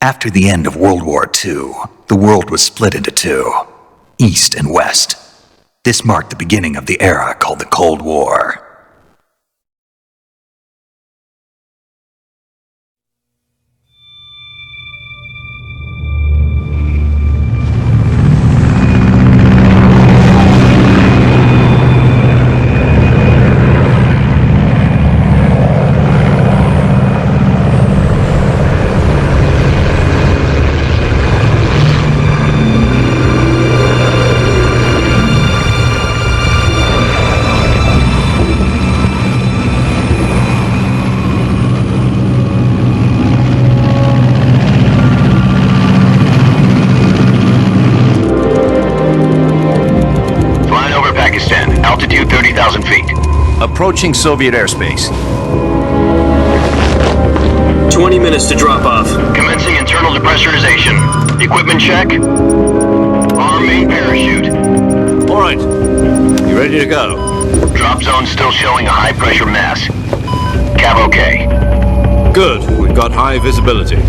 After the end of World War II, the world was split into two, East and West. This marked the beginning of the era called the Cold War. Approaching Soviet airspace. 20 minutes to drop off. Commencing internal depressurization. Equipment check. Arm main parachute. All right. You ready to go? Drop zone still showing a high pressure mass. Cav okay. Good. We've got high visibility.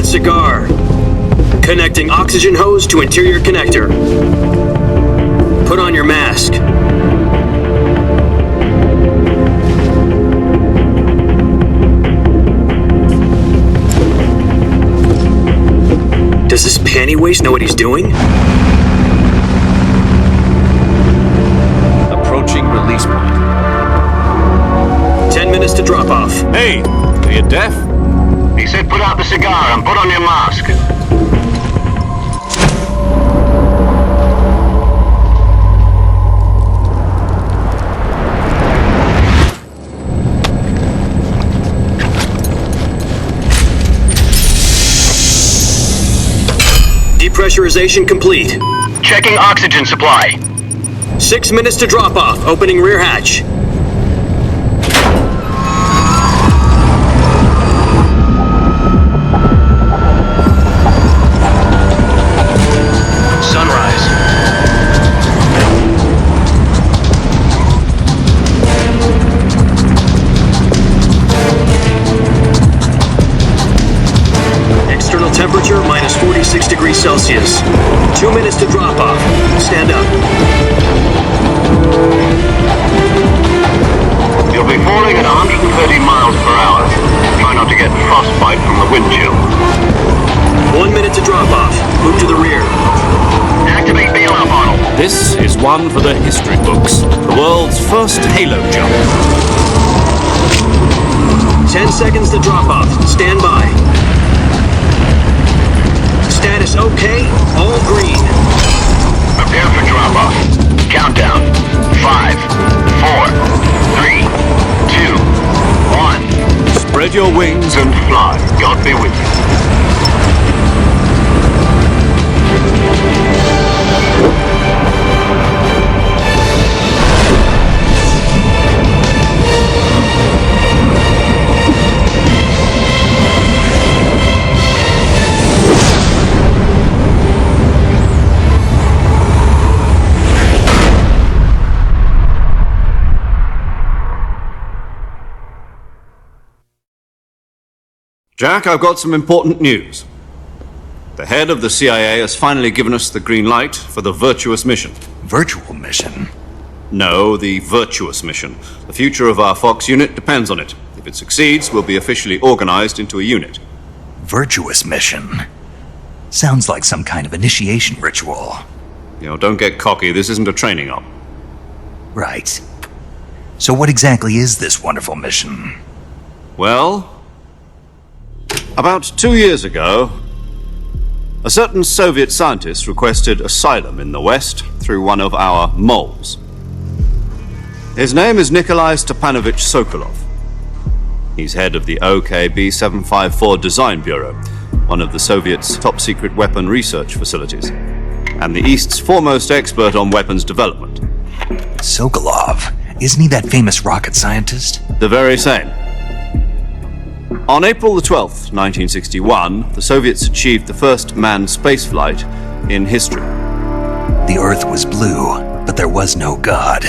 Cigar. Connecting oxygen hose to interior connector. Put on your mask. Does this panty waste know what he's doing? Approaching release point. 10 minutes to drop off. Hey, are you deaf? He said put out the cigar and put on your mask. Depressurization complete. Checking oxygen supply. 6 minutes to drop off. Opening rear hatch. Temperature minus 46 degrees Celsius. 2 minutes to drop off. Stand up. You'll be falling at 130 miles per hour. Try not to get frostbite from the wind chill. 1 minute to drop off. Move to the rear. Activate bailout model. This is one for the history books. The world's first halo jump. 10 seconds to drop off. Stand by. Status okay, all green. Prepare for drop-off. Countdown. 5, 4, 3, 2, 1. Spread your wings And fly. God be with you. Jack, I've got some important news. The head of the CIA has finally given us the green light for the virtuous mission. Virtual mission? No, the virtuous mission. The future of our Fox unit depends on it. If it succeeds, we'll be officially organized into a unit. Virtuous mission? Sounds like some kind of initiation ritual. Don't get cocky. This isn't a training op. Right. So what exactly is this wonderful mission? Well, about 2 years ago, a certain Soviet scientist requested asylum in the West through one of our moles. His name is Nikolai Stepanovich Sokolov. He's head of the OKB 754 Design Bureau, one of the Soviets' top-secret weapon research facilities, and the East's foremost expert on weapons development. Sokolov? Isn't he that famous rocket scientist? The very same. On April the 12th, 1961, the Soviets achieved the first manned spaceflight in history. The Earth was blue, but there was no God.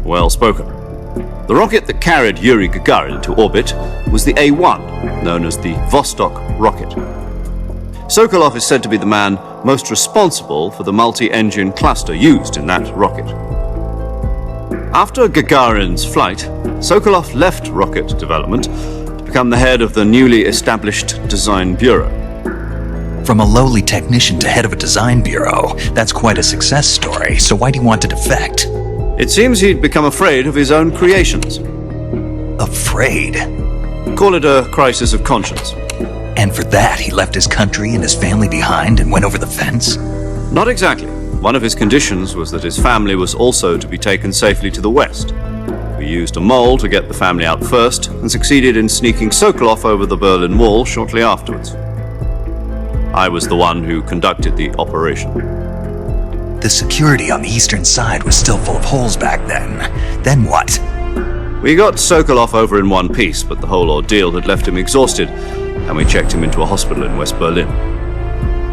Well spoken. The rocket that carried Yuri Gagarin to orbit was the A-1, known as the Vostok rocket. Sokolov is said to be the man most responsible for the multi-engine cluster used in that rocket. After Gagarin's flight, Sokolov left rocket development to become the head of the newly established Design Bureau. From a lowly technician to head of a design bureau, that's quite a success story, so why do you want to defect? It seems he'd become afraid of his own creations. Afraid? Call it a crisis of conscience. And for that, he left his country and his family behind and went over the fence? Not exactly. One of his conditions was that his family was also to be taken safely to the west. We used a mole to get the family out first and succeeded in sneaking Sokolov over the Berlin Wall shortly afterwards. I was the one who conducted the operation. The security on the eastern side was still full of holes back then. Then what? We got Sokolov over in one piece, but the whole ordeal had left him exhausted, and we checked him into a hospital in West Berlin.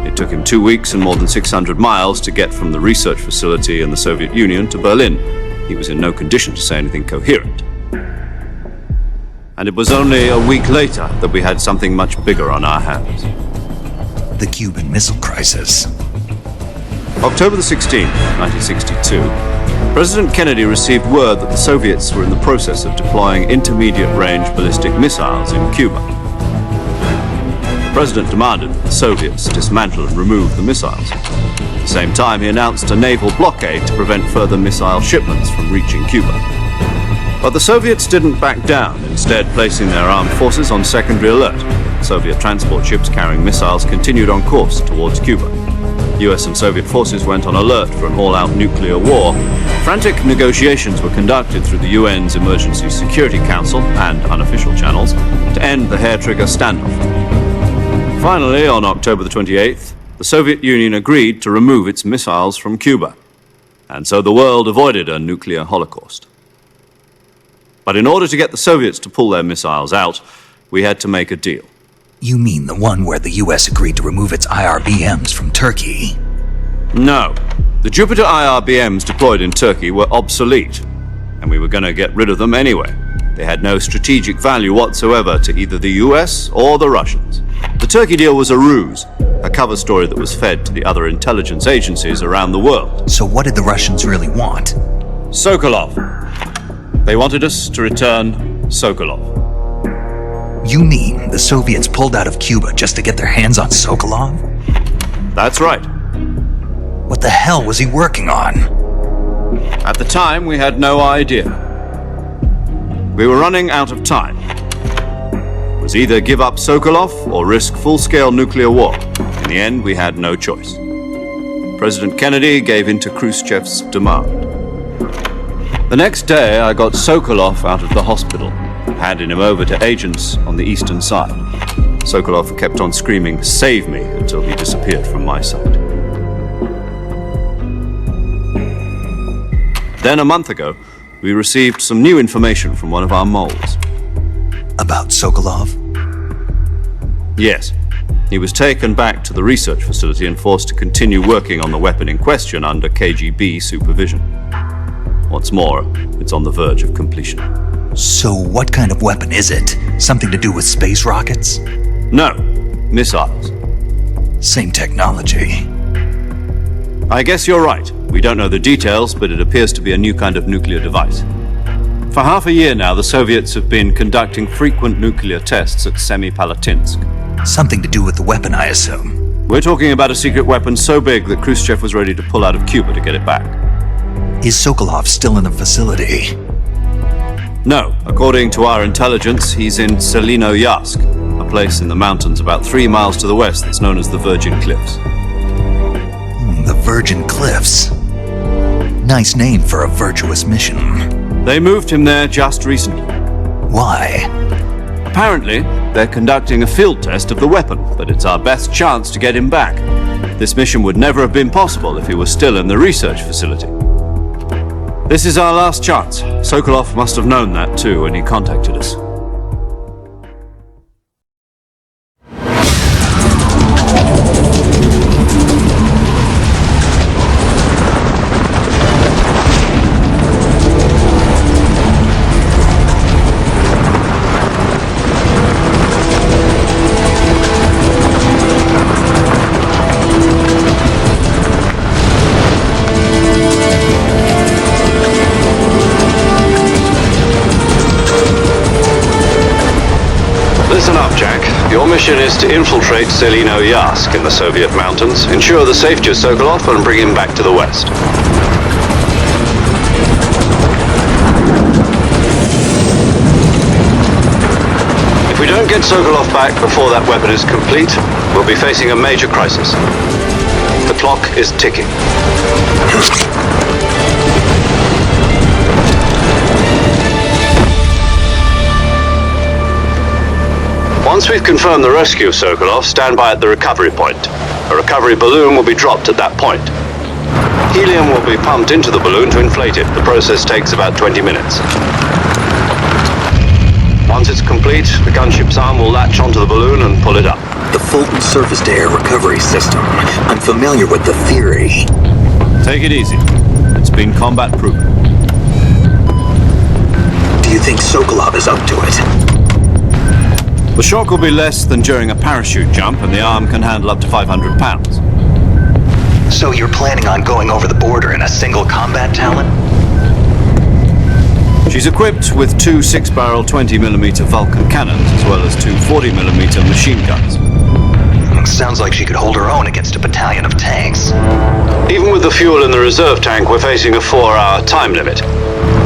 It took him 2 weeks and more than 600 miles to get from the research facility in the Soviet Union to Berlin. He was in no condition to say anything coherent. And it was only a week later that we had something much bigger on our hands. The Cuban Missile Crisis. October the 16th, 1962, President Kennedy received word that the Soviets were in the process of deploying intermediate-range ballistic missiles in Cuba. The President demanded that the Soviets dismantle and remove the missiles. At the same time, he announced a naval blockade to prevent further missile shipments from reaching Cuba. But the Soviets didn't back down, instead placing their armed forces on secondary alert. Soviet transport ships carrying missiles continued on course towards Cuba. US and Soviet forces went on alert for an all-out nuclear war. Frantic negotiations were conducted through the UN's Emergency Security Council and unofficial channels to end the hair-trigger standoff. Finally, on October the 28th, the Soviet Union agreed to remove its missiles from Cuba. And so the world avoided a nuclear holocaust. But in order to get the Soviets to pull their missiles out, we had to make a deal. You mean the one where the US agreed to remove its IRBMs from Turkey? No. The Jupiter IRBMs deployed in Turkey were obsolete, and we were going to get rid of them anyway. They had no strategic value whatsoever to either the US or the Russians. The Turkey deal was a ruse, a cover story that was fed to the other intelligence agencies around the world. So what did the Russians really want? Sokolov. They wanted us to return Sokolov. You mean the Soviets pulled out of Cuba just to get their hands on Sokolov? That's right. What the hell was he working on? At the time, we had no idea. We were running out of time. It was either give up Sokolov or risk full-scale nuclear war. In the end, we had no choice. President Kennedy gave in to Khrushchev's demand. The next day, I got Sokolov out of the hospital, handing him over to agents on the eastern side. Sokolov kept on screaming, "Save me," until he disappeared from my sight. Then a month ago, we received some new information from one of our moles. About Sokolov? Yes. He was taken back to the research facility and forced to continue working on the weapon in question under KGB supervision. What's more, it's on the verge of completion. So what kind of weapon is it? Something to do with space rockets? No, missiles. Same technology. I guess you're right. We don't know the details, but it appears to be a new kind of nuclear device. For half a year now, the Soviets have been conducting frequent nuclear tests at Semipalatinsk. Something to do with the weapon, I assume. We're talking about a secret weapon so big that Khrushchev was ready to pull out of Cuba to get it back. Is Sokolov still in the facility? No. According to our intelligence, he's in Selinoyarsk, a place in the mountains about 3 miles to the west that's known as the Virgin Cliffs. The Virgin Cliffs. Nice name for a virtuous mission. They moved him there just recently. Why? Apparently, they're conducting a field test of the weapon, but it's our best chance to get him back. This mission would never have been possible if he was still in the research facility. This is our last chance. Sokolov must have known that too when he contacted us. mission is to infiltrate Selino-Yask in the Soviet mountains, ensure the safety of Sokolov, and bring him back to the West. If we don't get Sokolov back before that weapon is complete, we'll be facing a major crisis. The clock is ticking. Once we've confirmed the rescue of Sokolov, stand by at the recovery point. A recovery balloon will be dropped at that point. Helium will be pumped into the balloon to inflate it. The process takes about 20 minutes. Once it's complete, the gunship's arm will latch onto the balloon and pull it up. The Fulton surface-to-air recovery system. I'm familiar with the theory. Take it easy. It's been combat-proven. Do you think Sokolov is up to it? The shock will be less than during a parachute jump, and the arm can handle up to 500 pounds. So you're planning on going over the border in a single combat Talon? She's equipped with two 6-barrel 20mm Vulcan cannons, as well as two 40mm machine guns. Sounds like she could hold her own against a battalion of tanks. Even with the fuel in the reserve tank, we're facing a 4-hour time limit.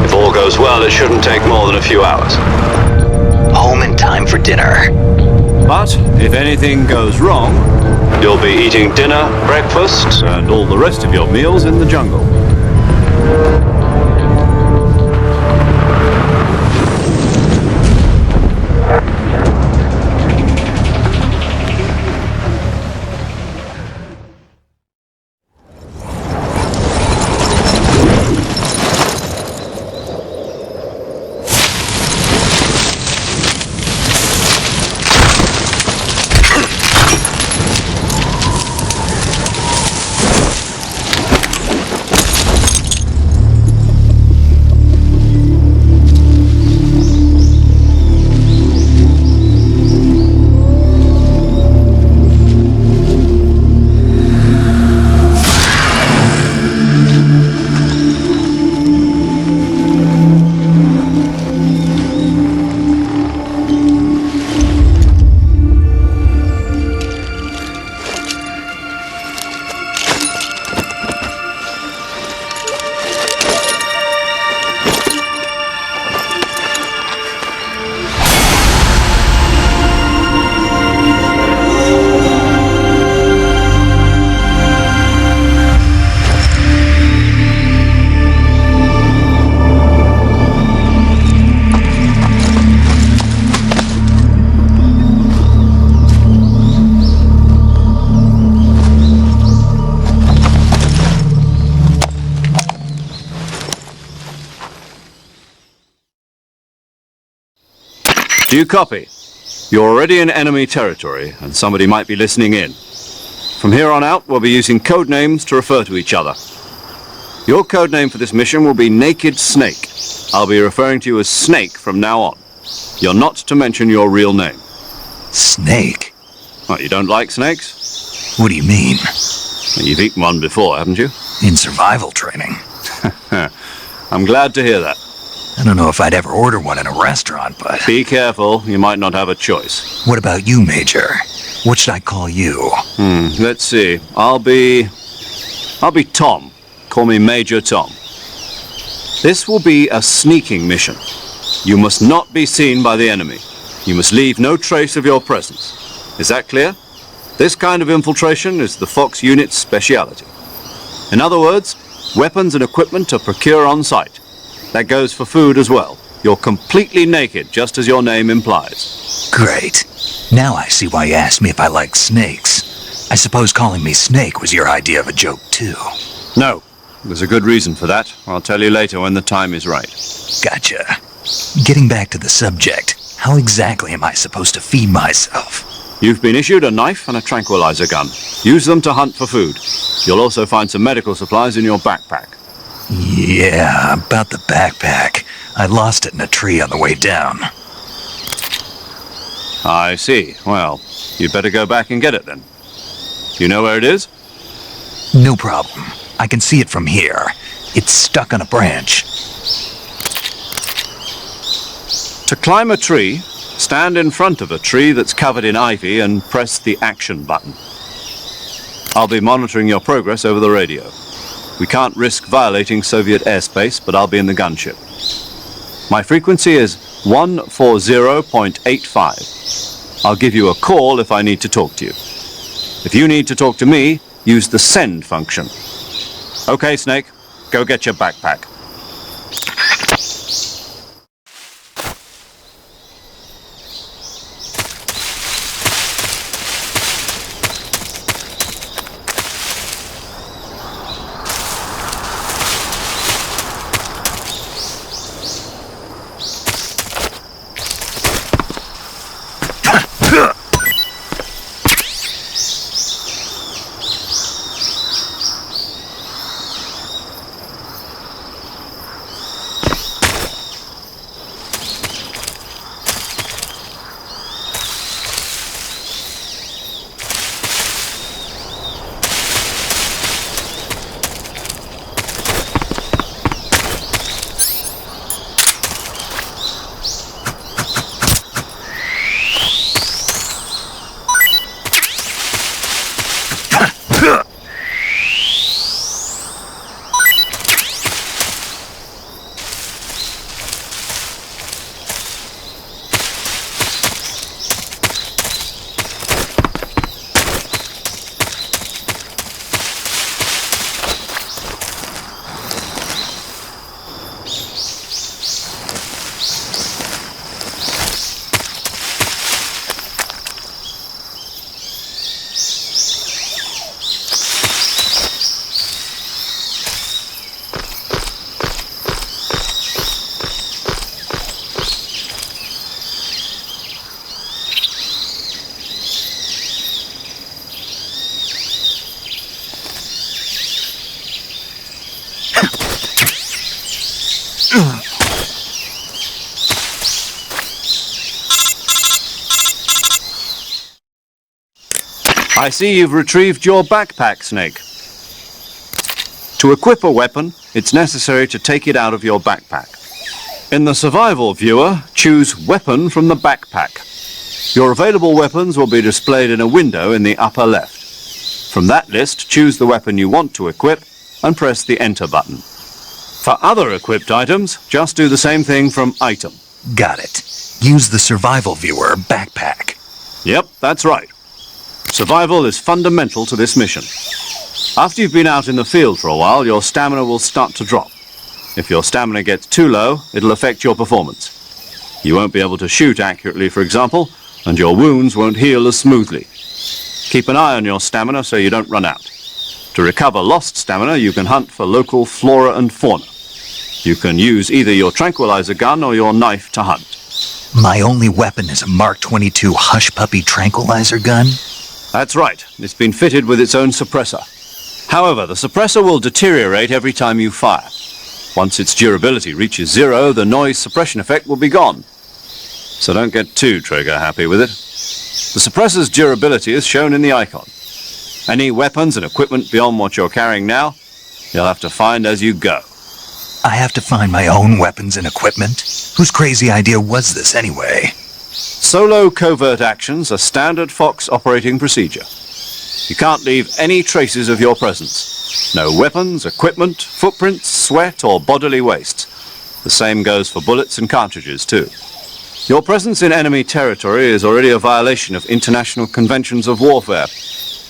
If all goes well, it shouldn't take more than a few hours. Home in time for dinner. But if anything goes wrong, you'll be eating dinner, breakfast, and all the rest of your meals in the jungle. Do you copy? You're already in enemy territory, and somebody might be listening in. From here on out, we'll be using code names to refer to each other. Your code name for this mission will be Naked Snake. I'll be referring to you as Snake from now on. You're not to mention your real name. Snake? What, you don't like snakes? What do you mean? You've eaten one before, haven't you? In survival training. I'm glad to hear that. I don't know if I'd ever order one in a restaurant, but... Be careful, you might not have a choice. What about you, Major? What should I call you? Let's see. I'll be Tom. Call me Major Tom. This will be a sneaking mission. You must not be seen by the enemy. You must leave no trace of your presence. Is that clear? This kind of infiltration is the Fox unit's speciality. In other words, weapons and equipment are procured on site. That goes for food as well. You're completely naked, just as your name implies. Great. Now I see why you asked me if I like snakes. I suppose calling me Snake was your idea of a joke, too. No. There's a good reason for that. I'll tell you later when the time is right. Gotcha. Getting back to the subject, how exactly am I supposed to feed myself? You've been issued a knife and a tranquilizer gun. Use them to hunt for food. You'll also find some medical supplies in your backpack. Yeah, about the backpack. I lost it in a tree on the way down. I see. Well, you'd better go back and get it then. You know where it is? No problem. I can see it from here. It's stuck on a branch. To climb a tree, Stand in front of a tree that's covered in ivy and press the action button. I'll be monitoring your progress over the radio. We can't risk violating Soviet airspace, but I'll be in the gunship. My frequency is 140.85. I'll give you a call if I need to talk to you. If you need to talk to me, use the send function. Okay, Snake, go get your backpack. I see you've retrieved your backpack, Snake. To equip a weapon, it's necessary to take it out of your backpack. In the survival viewer, choose Weapon from the backpack. Your available weapons will be displayed in a window in the upper left. From that list, choose the weapon you want to equip and press the Enter button. For other equipped items, just do the same thing from Item. Got it. Use the survival viewer backpack. Yep, that's right. Survival is fundamental to this mission. After you've been out in the field for a while, your stamina will start to drop. If your stamina gets too low, it'll affect your performance. You won't be able to shoot accurately, for example, and your wounds won't heal as smoothly. Keep an eye on your stamina so you don't run out. To recover lost stamina, you can hunt for local flora and fauna. You can use either your tranquilizer gun or your knife to hunt. My only weapon is a Mark 22 Hush Puppy tranquilizer gun? That's right. It's been fitted with its own suppressor. However, the suppressor will deteriorate every time you fire. Once its durability reaches 0, the noise suppression effect will be gone. So don't get too trigger-happy with it. The suppressor's durability is shown in the icon. Any weapons and equipment beyond what you're carrying now, you'll have to find as you go. I have to find my own weapons and equipment? Whose crazy idea was this anyway? Solo covert actions are standard Fox operating procedure. You can't leave any traces of your presence. No weapons, equipment, footprints, sweat, or bodily waste. The same goes for bullets and cartridges, too. Your presence in enemy territory is already a violation of international conventions of warfare.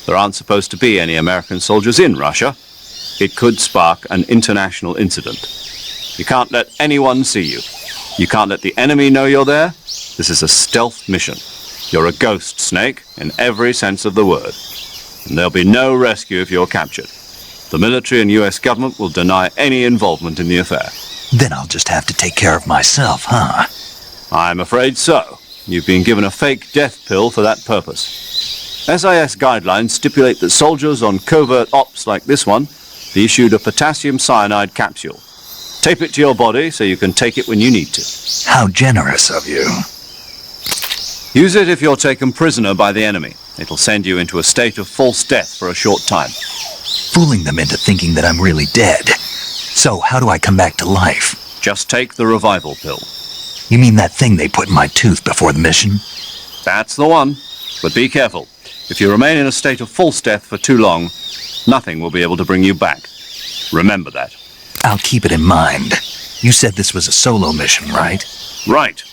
There aren't supposed to be any American soldiers in Russia. It could spark an international incident. You can't let anyone see you. You can't let the enemy know you're there. This is a stealth mission. You're a ghost, Snake, in every sense of the word. And there'll be no rescue if you're captured. The military and US government will deny any involvement in the affair. Then I'll just have to take care of myself, huh? I'm afraid so. You've been given a fake death pill for that purpose. SIS guidelines stipulate that soldiers on covert ops like this one be issued a potassium cyanide capsule. Tape it to your body so you can take it when you need to. How generous of you. Use it if you're taken prisoner by the enemy. It'll send you into a state of false death for a short time. Fooling them into thinking that I'm really dead. So how do I come back to life? Just take the revival pill. You mean that thing they put in my tooth before the mission? That's the one. But be careful. If you remain in a state of false death for too long, nothing will be able to bring you back. Remember that. I'll keep it in mind. You said this was a solo mission, right? Right.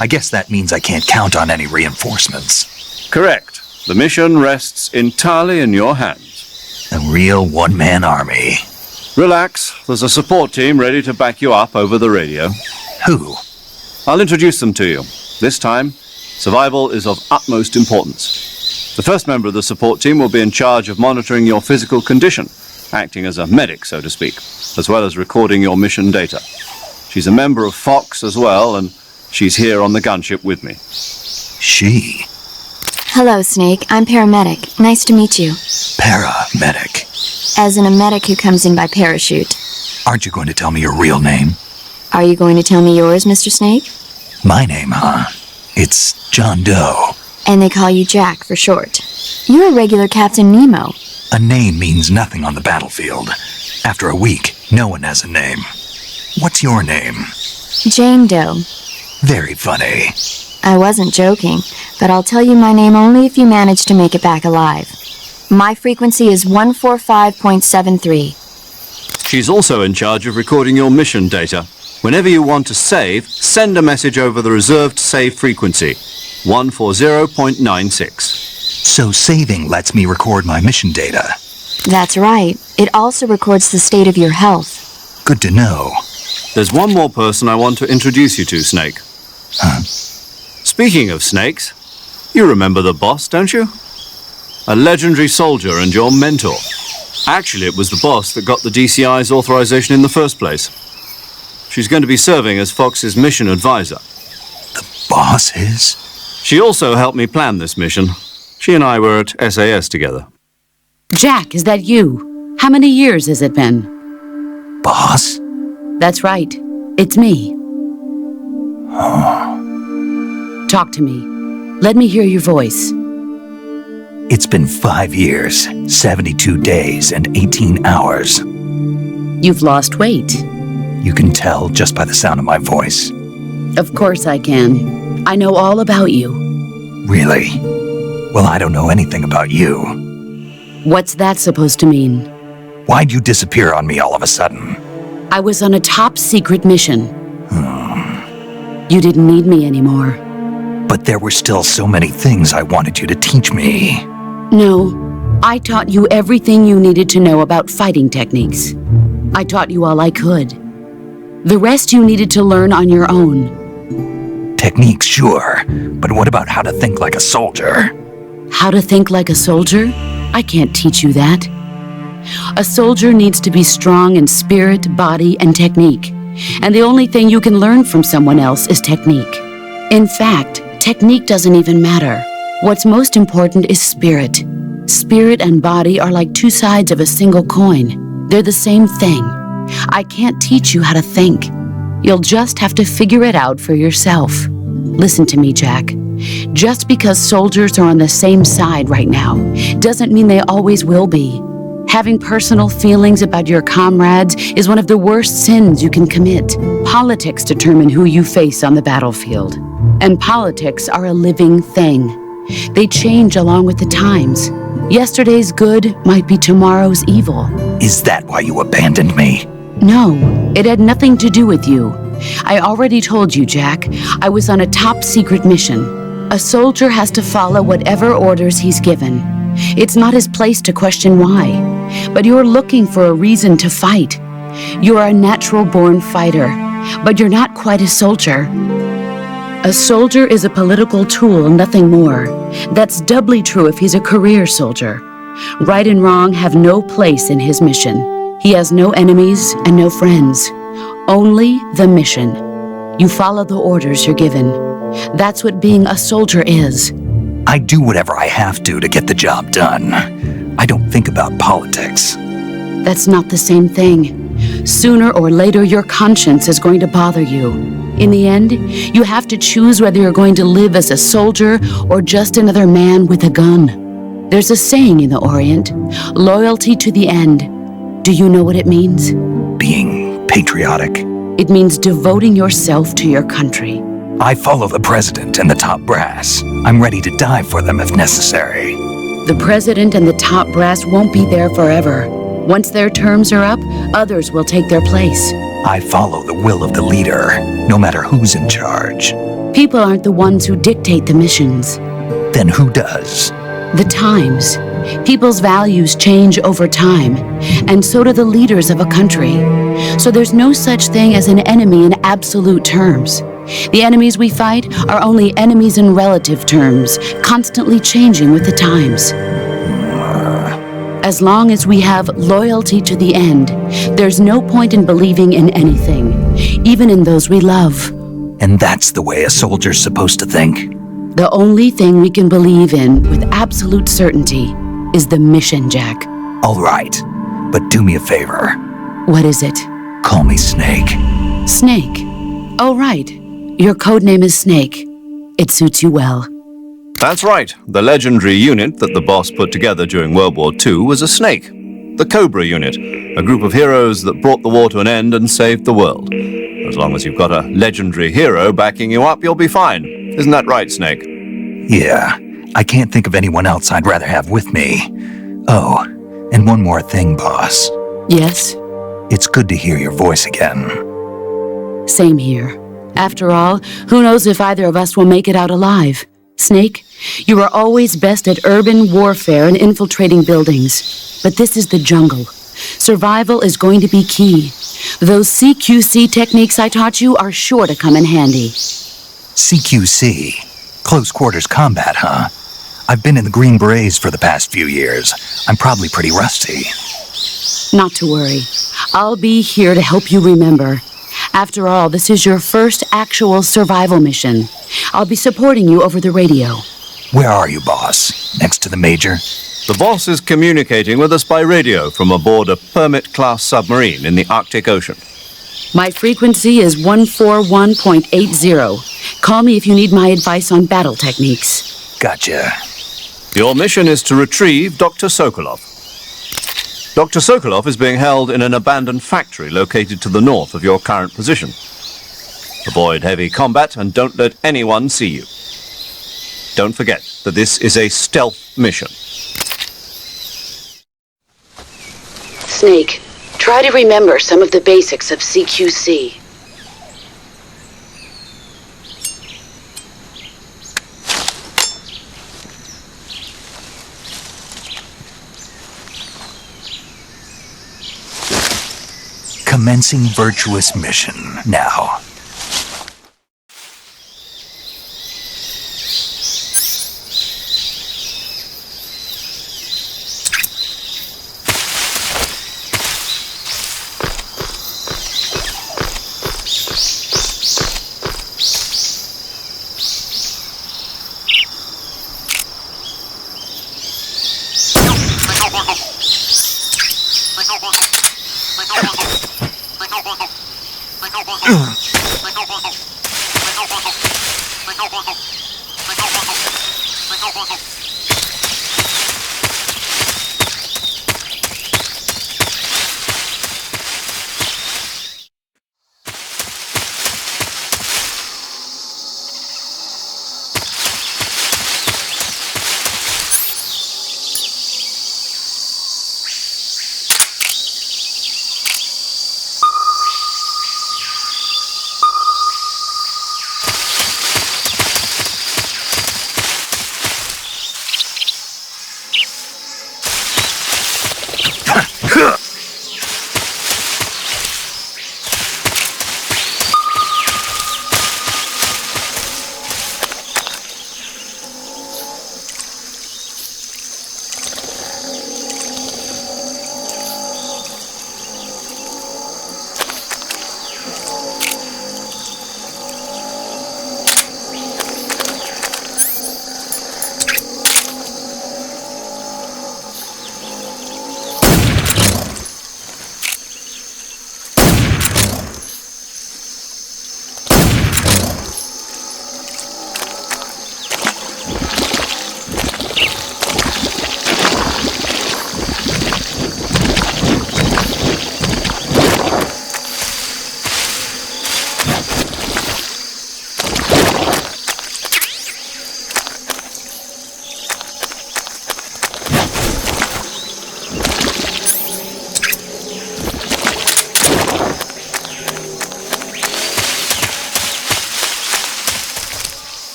I guess that means I can't count on any reinforcements. Correct. The mission rests entirely in your hands. A real one-man army. Relax. There's a support team ready to back you up over the radio. Who? I'll introduce them to you. This time, survival is of utmost importance. The first member of the support team will be in charge of monitoring your physical condition, acting as a medic, so to speak, as well as recording your mission data. She's a member of Fox as well, and she's here on the gunship with me. She? Hello, Snake. I'm paramedic. Nice to meet you. Paramedic. As in a medic who comes in by parachute. Aren't you going to tell me your real name? Are you going to tell me yours, Mr. Snake? My name, huh? It's John Doe. And they call you Jack for short. You're a regular Captain Nemo. A name means nothing on the battlefield. After a week, no one has a name. What's your name? Jane Doe. Very funny. I wasn't joking, but I'll tell you my name only if you manage to make it back alive. My frequency is 145.73. She's also in charge of recording your mission data. Whenever you want to save, send a message over the reserved save frequency, 140.96. So saving lets me record my mission data. That's right. It also records the state of your health. Good to know. There's one more person I want to introduce you to, Snake. Huh? Speaking of snakes, you remember the boss, don't you? A legendary soldier and your mentor. Actually, it was the boss that got the DCI's authorization in the first place. She's going to be serving as Fox's mission advisor. The boss is? She also helped me plan this mission. She and I were at SAS together. Jack, is that you? How many years has it been? Boss? That's right. It's me. Talk to me. Let me hear your voice. It's been 5 years, 72 days, and 18 hours. You've lost weight. You can tell just by the sound of my voice. Of course I can. I know all about you. Really? Well, I don't know anything about you. What's that supposed to mean? Why'd you disappear on me all of a sudden? I was on a top-secret mission. You didn't need me anymore. But there were still so many things I wanted you to teach me. No, I taught you everything you needed to know about fighting techniques. I taught you all I could. The rest you needed to learn on your own. Techniques, sure. But what about how to think like a soldier? How to think like a soldier? I can't teach you that. A soldier needs to be strong in spirit, body, and technique. And the only thing you can learn from someone else is technique. In fact, technique doesn't even matter. What's most important is spirit. Spirit and body are like two sides of a single coin. They're the same thing. I can't teach you how to think. You'll just have to figure it out for yourself. Listen to me, Jack. Just because soldiers are on the same side right now doesn't mean they always will be. Having personal feelings about your comrades is one of the worst sins you can commit. Politics determine who you face on the battlefield. And politics are a living thing. They change along with the times. Yesterday's good might be tomorrow's evil. Is that why you abandoned me? No, it had nothing to do with you. I already told you, Jack. I was on a top-secret mission. A soldier has to follow whatever orders he's given. It's not his place to question why. But you're looking for a reason to fight. You're a natural-born fighter, but you're not quite a soldier. A soldier is a political tool, nothing more. That's doubly true if he's a career soldier. Right and wrong have no place in his mission. He has no enemies and no friends. Only the mission. You follow the orders you're given. That's what being a soldier is. I do whatever I have to get the job done. I don't think about politics. That's not the same thing. Sooner or later, your conscience is going to bother you. In the end, you have to choose whether you're going to live as a soldier or just another man with a gun. There's a saying in the Orient, loyalty to the end. Do you know what it means? Being patriotic? It means devoting yourself to your country. I follow the president and the top brass. I'm ready to die for them if necessary. The president and the top brass won't be there forever. Once their terms are up, others will take their place. I follow the will of the leader, no matter who's in charge. People aren't the ones who dictate the missions. Then who does? The times. People's values change over time, and so do the leaders of a country. So there's no such thing as an enemy in absolute terms. The enemies we fight are only enemies in relative terms, constantly changing with the times. As long as we have loyalty to the end, there's no point in believing in anything, even in those we love. And that's the way a soldier's supposed to think? The only thing we can believe in with absolute certainty is the mission, Jack. All right, but do me a favor. What is it? Call me Snake. Snake. Oh, right. Your codename is Snake. It suits you well. That's right. The legendary unit that the boss put together during World War II was a snake. The Cobra unit, a group of heroes that brought the war to an end and saved the world. As long as you've got a legendary hero backing you up, you'll be fine. Isn't that right, Snake? Yeah, I can't think of anyone else I'd rather have with me. Oh, and one more thing, boss. Yes? It's good to hear your voice again. Same here. After all, who knows if either of us will make it out alive? Snake, you are always best at urban warfare and infiltrating buildings. But this is the jungle. Survival is going to be key. Those CQC techniques I taught you are sure to come in handy. CQC? Close quarters combat, huh? I've been in the Green Berets for the past few years. I'm probably pretty rusty. Not to worry. I'll be here to help you remember. After all, this is your first actual survival mission. I'll be supporting you over the radio. Where are you, boss? Next to the major? The boss is communicating with us by radio from aboard a Permit-class submarine in the Arctic Ocean. My frequency is 141.80. Call me if you need my advice on battle techniques. Gotcha. Your mission is to retrieve Dr. Sokolov. Dr. Sokolov is being held in an abandoned factory located to the north of your current position. Avoid heavy combat and don't let anyone see you. Don't forget that this is a stealth mission. Snake, try to remember some of the basics of CQC. Commencing virtuous mission now.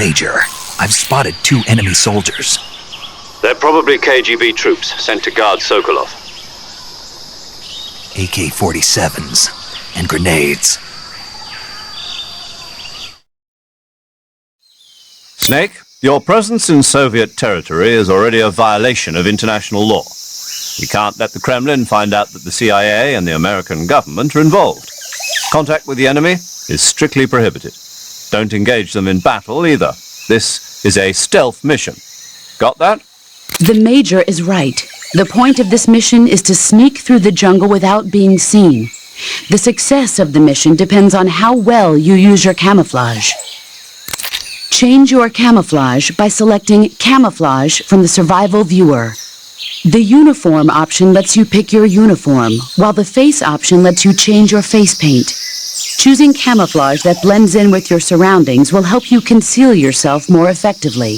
Major, I've spotted 2 enemy soldiers. They're probably KGB troops sent to guard Sokolov. AK-47s and grenades. Snake, your presence in Soviet territory is already a violation of international law. We can't let the Kremlin find out that the CIA and the American government are involved. Contact with the enemy is strictly prohibited. Don't engage them in battle either. This is a stealth mission. Got that? The Major is right. The point of this mission is to sneak through the jungle without being seen. The success of the mission depends on how well you use your camouflage. Change your camouflage by selecting Camouflage from the Survival Viewer. The Uniform option lets you pick your uniform, while the Face option lets you change your face paint. Choosing camouflage that blends in with your surroundings will help you conceal yourself more effectively.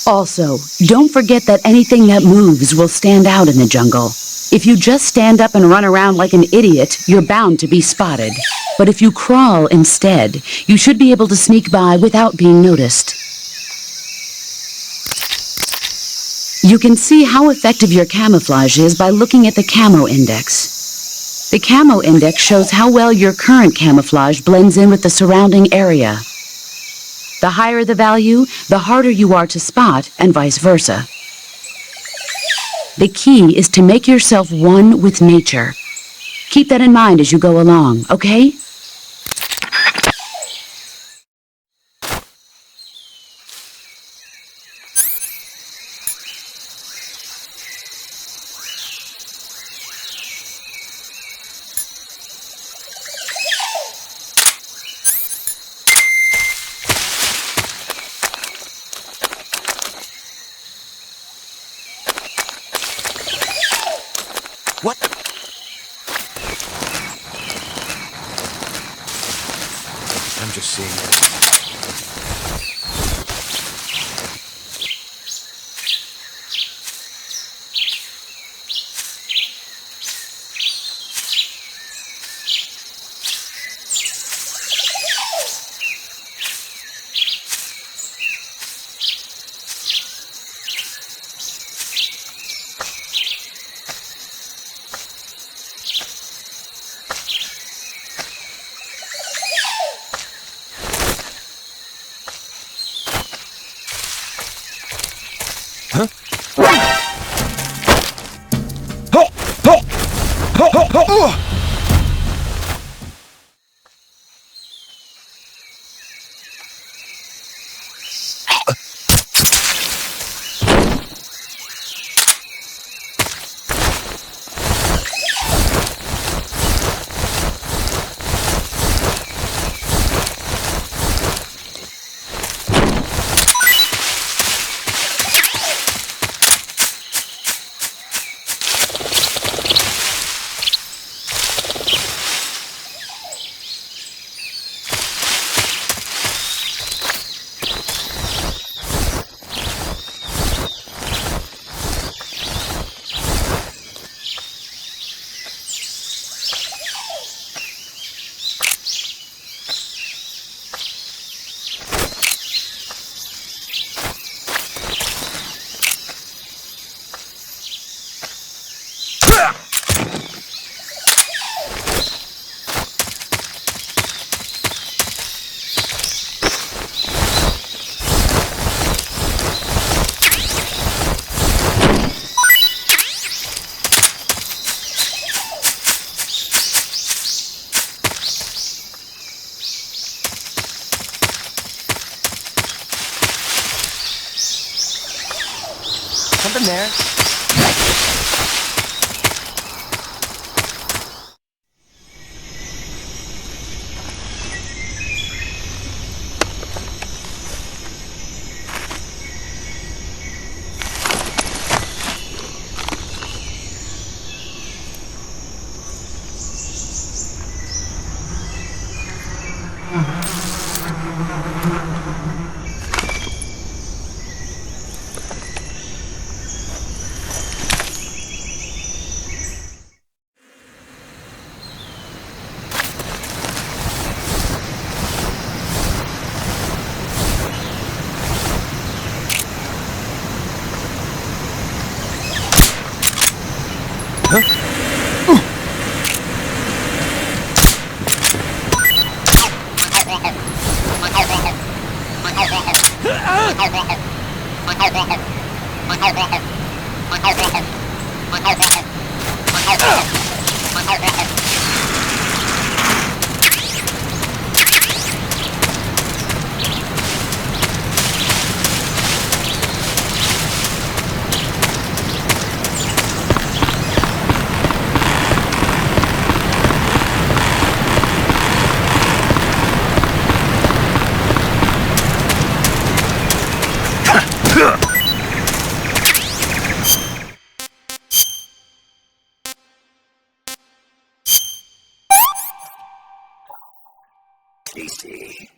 Also, don't forget that anything that moves will stand out in the jungle. If you just stand up and run around like an idiot, you're bound to be spotted. But if you crawl instead, you should be able to sneak by without being noticed. You can see how effective your camouflage is by looking at the Camo Index. The Camo Index shows how well your current camouflage blends in with the surrounding area. The higher the value, the harder you are to spot, and vice versa. The key is to make yourself one with nature. Keep that in mind as you go along, okay? What? I'm just seeing it. Something there. Tasty.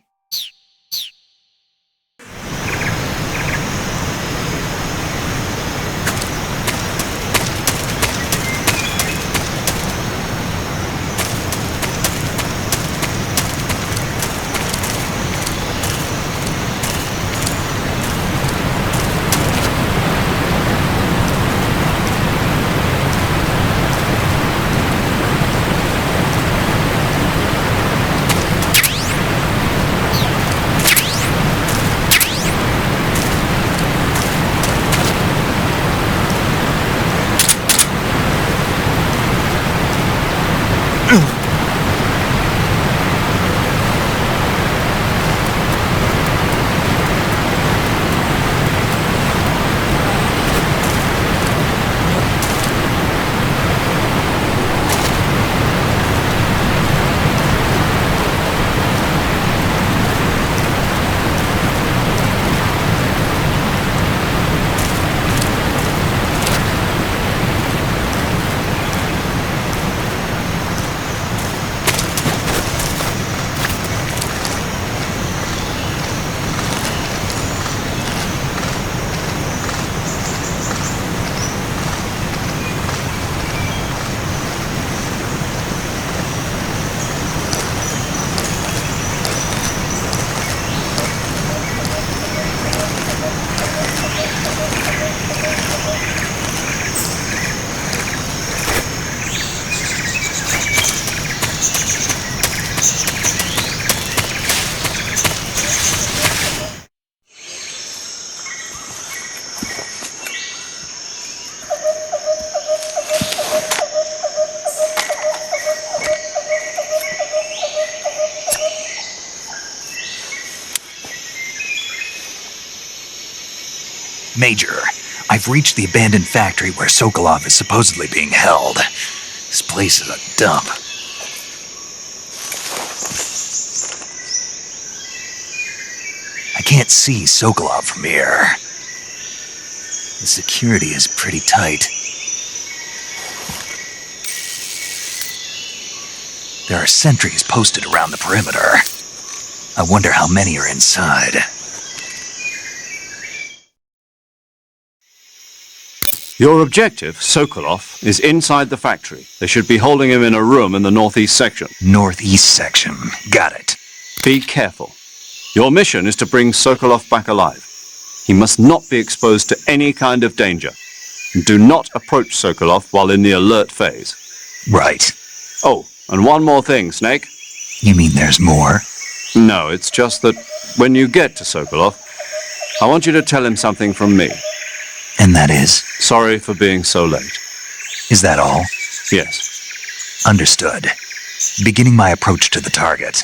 Major, I've reached the abandoned factory where Sokolov is supposedly being held. This place is a dump. I can't see Sokolov from here. The security is pretty tight. There are sentries posted around the perimeter. I wonder how many are inside. Your objective, Sokolov, is inside the factory. They should be holding him in a room in the northeast section. Northeast section. Got it. Be careful. Your mission is to bring Sokolov back alive. He must not be exposed to any kind of danger. Do not approach Sokolov while in the alert phase. Right. Oh, and one more thing, Snake. You mean there's more? No, it's just that when you get to Sokolov, I want you to tell him something from me. And that is? Sorry for being so late. Is that all? Yes. Understood. Beginning my approach to the target.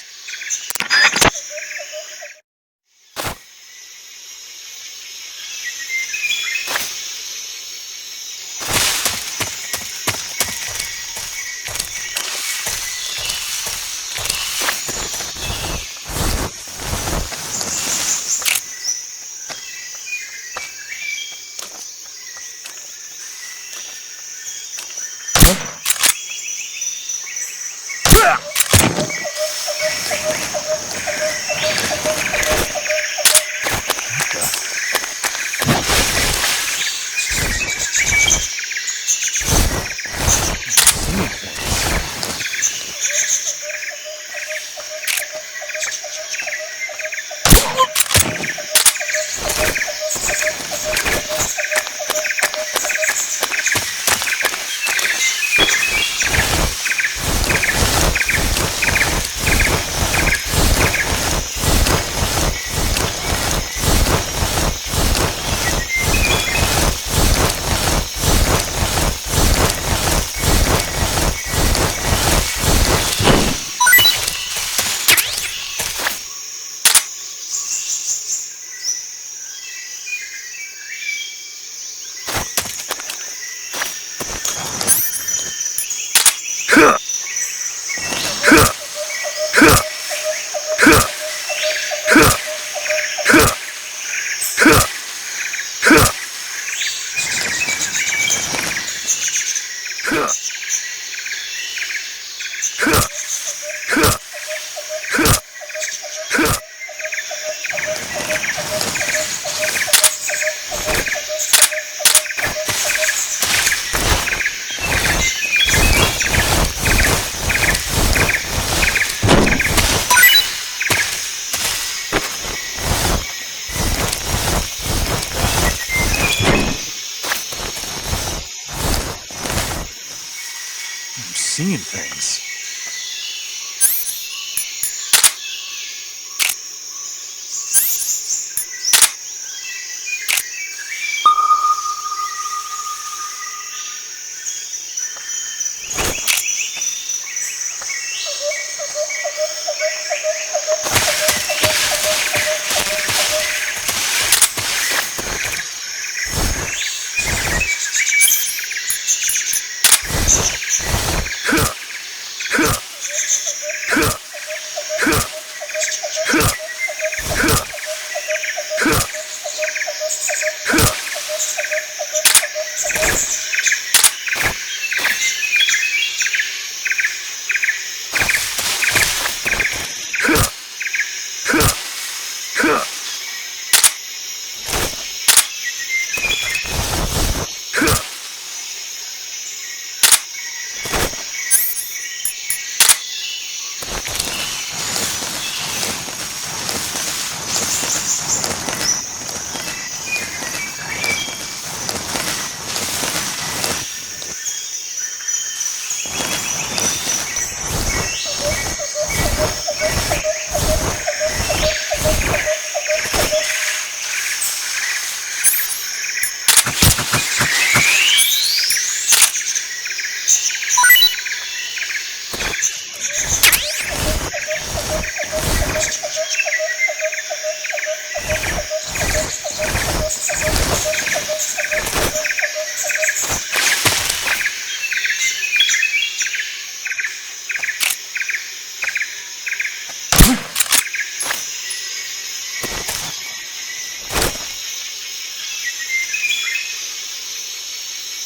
seeing things.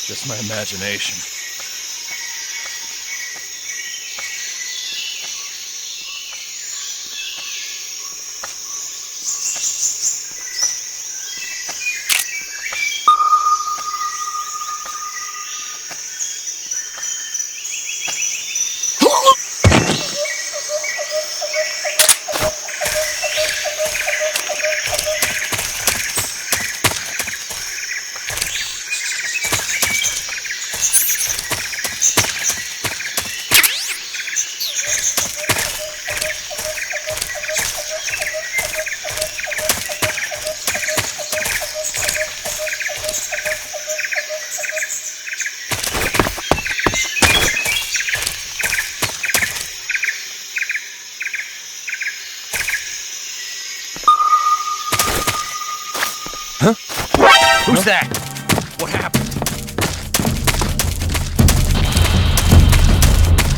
Just my imagination. Who's that? What happened?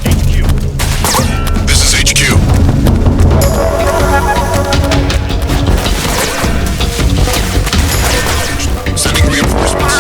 HQ. This is HQ. Sending reinforcements.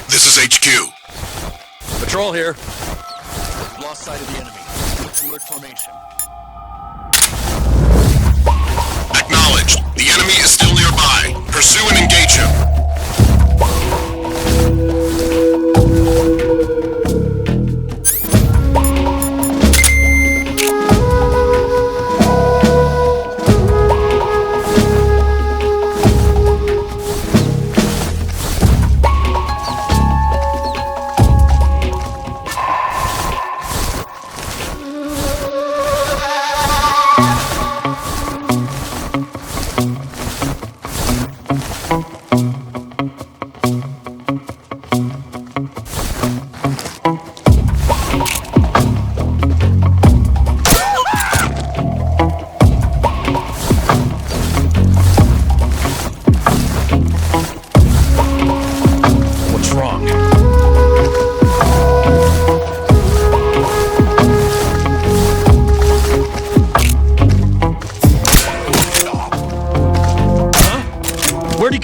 This is HQ. Patrol here. We've lost sight of the enemy. Alert formation. Acknowledged. The enemy is still nearby. Pursue and engage him.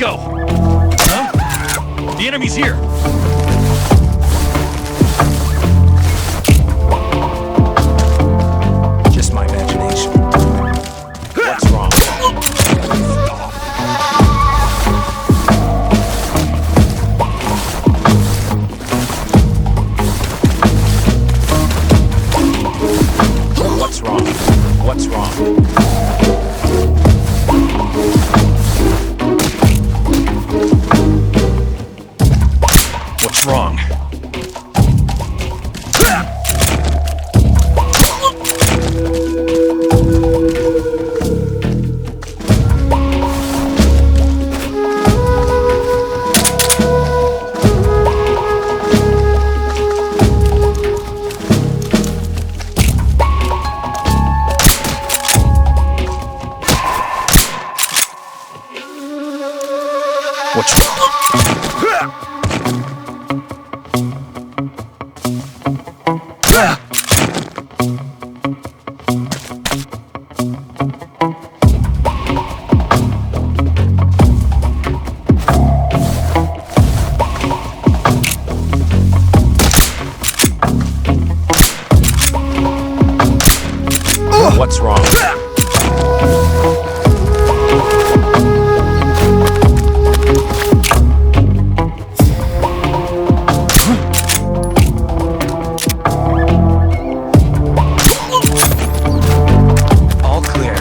go! Huh? The enemy's here! Just my imagination. What's wrong? What's wrong? What's wrong? What's wrong? What's wrong? What's wrong? All clear.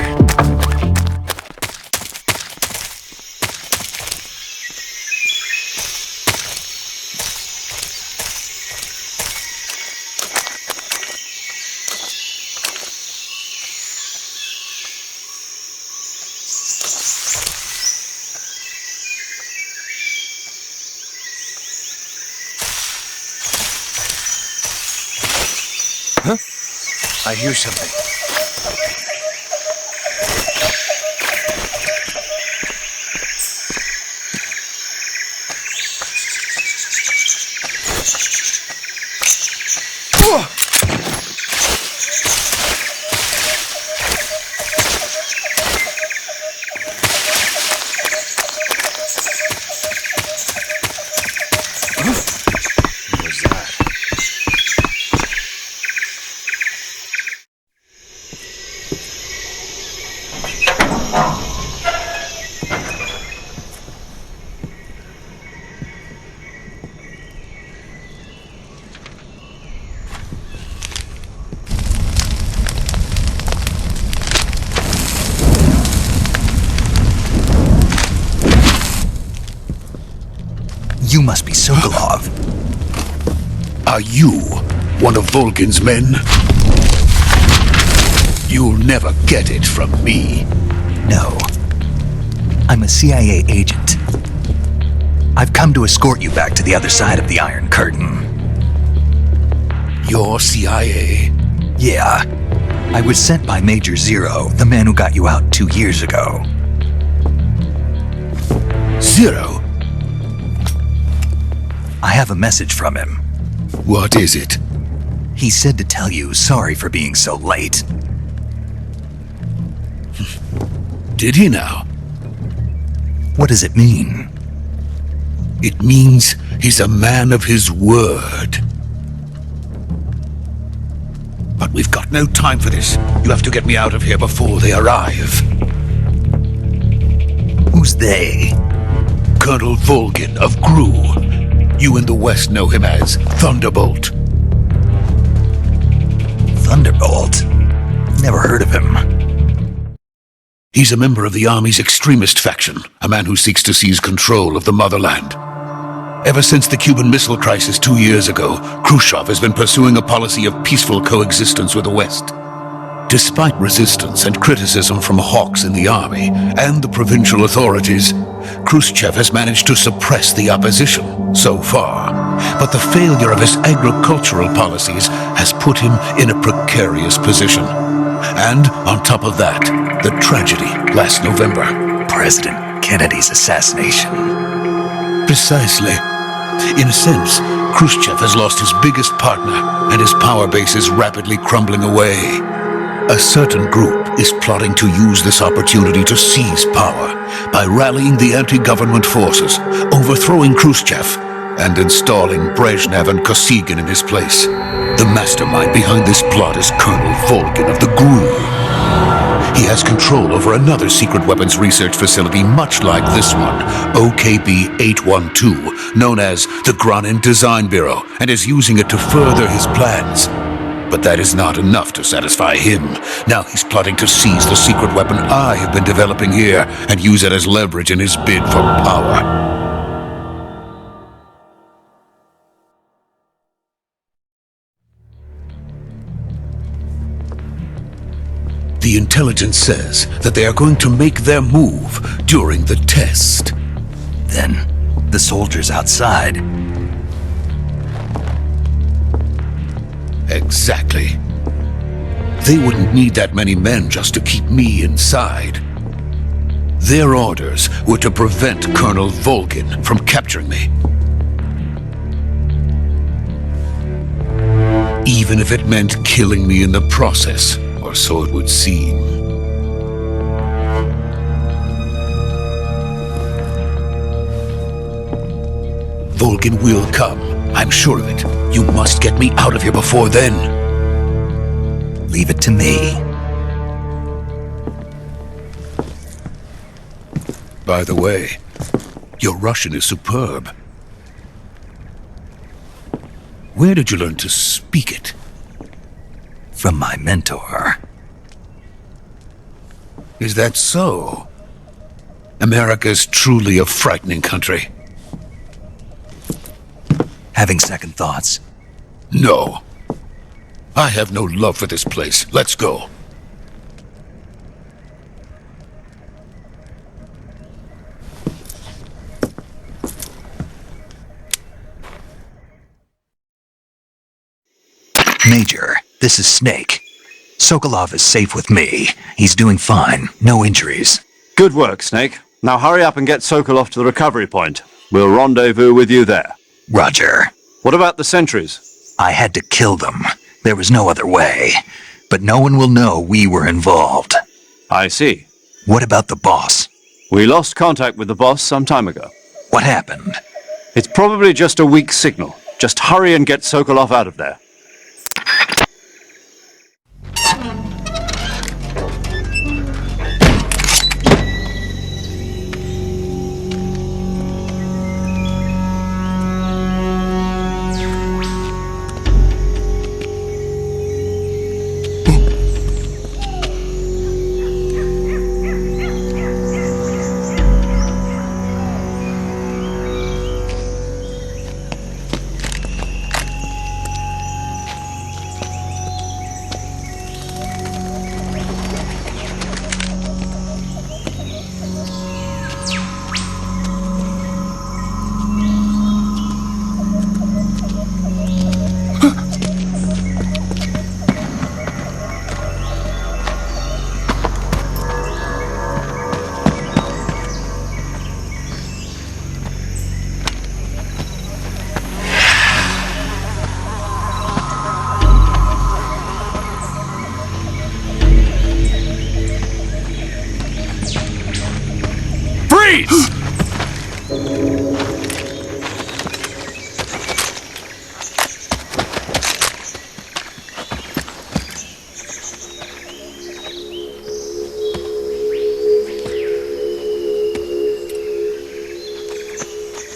Huh? I hear something. What was that? You must be Sokolov. Are you one of Volgin's men? You'll never get it from me. No. I'm a CIA agent. I've come to escort you back to the other side of the Iron Curtain. You're CIA? Yeah. I was sent by Major Zero, the man who got you out 2 years ago. Zero? I have a message from him. What is it? He said to tell you sorry for being so late. Did he now? What does it mean? It means he's a man of his word. But we've got no time for this. You have to get me out of here before they arrive. Who's they? Colonel Volgin of Gru. You in the West know him as Thunderbolt. Thunderbolt? Never heard of him. He's a member of the Army's extremist faction, a man who seeks to seize control of the motherland. Ever since the Cuban Missile Crisis 2 years ago, Khrushchev has been pursuing a policy of peaceful coexistence with the West. Despite resistance and criticism from hawks in the army and the provincial authorities, Khrushchev has managed to suppress the opposition so far. But the failure of his agricultural policies has put him in a precarious position. And on top of that, the tragedy last November. President Kennedy's assassination. Precisely. In a sense, Khrushchev has lost his biggest partner, and his power base is rapidly crumbling away. A certain group is plotting to use this opportunity to seize power by rallying the anti-government forces, overthrowing Khrushchev, and installing Brezhnev and Kosygin in his place. The mastermind behind this plot is Colonel Volgin of the GRU. He has control over another secret weapons research facility much like this one, OKB-812, known as the Granin Design Bureau, and is using it to further his plans. But that is not enough to satisfy him. Now he's plotting to seize the secret weapon I have been developing here and use it as leverage in his bid for power. The intelligence says that they are going to make their move during the test. Then, the soldiers outside. Exactly. They wouldn't need that many men just to keep me inside. Their orders were to prevent Colonel Volgin from capturing me. Even if it meant killing me in the process. Or so it would seem. Volgin will come. I'm sure of it. You must get me out of here before then. Leave it to me. By the way, your Russian is superb. Where did you learn to speak it? From my mentor. Is that so? America's truly a frightening country. Having second thoughts? No. I have no love for this place. Let's go. Major, this is Snake. Sokolov is safe with me. He's doing fine. No injuries. Good work, Snake. Now hurry up and get Sokolov to the recovery point. We'll rendezvous with you there. Roger. What about the sentries? I had to kill them. There was no other way. But no one will know we were involved. I see. What about the boss? We lost contact with the boss some time ago. What happened? It's probably just a weak signal. Just hurry and get Sokolov out of there.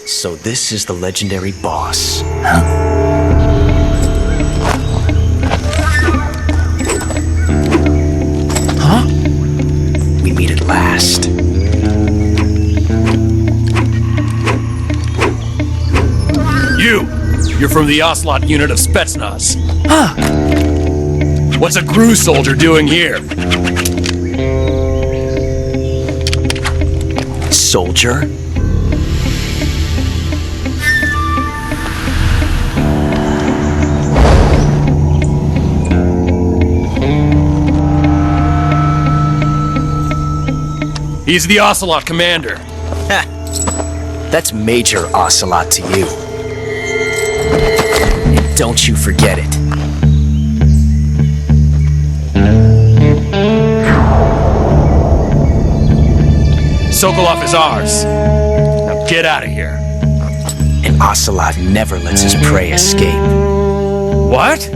So this is the legendary boss. Huh? We meet at last. You're from the Ocelot unit of Spetsnaz. Huh? What's a GRU soldier doing here? Soldier? He's the Ocelot commander. Ha! That's Major Ocelot to you. And don't you forget it. Sokolov is ours. Now get out of here. And Ocelot never lets his prey escape. What?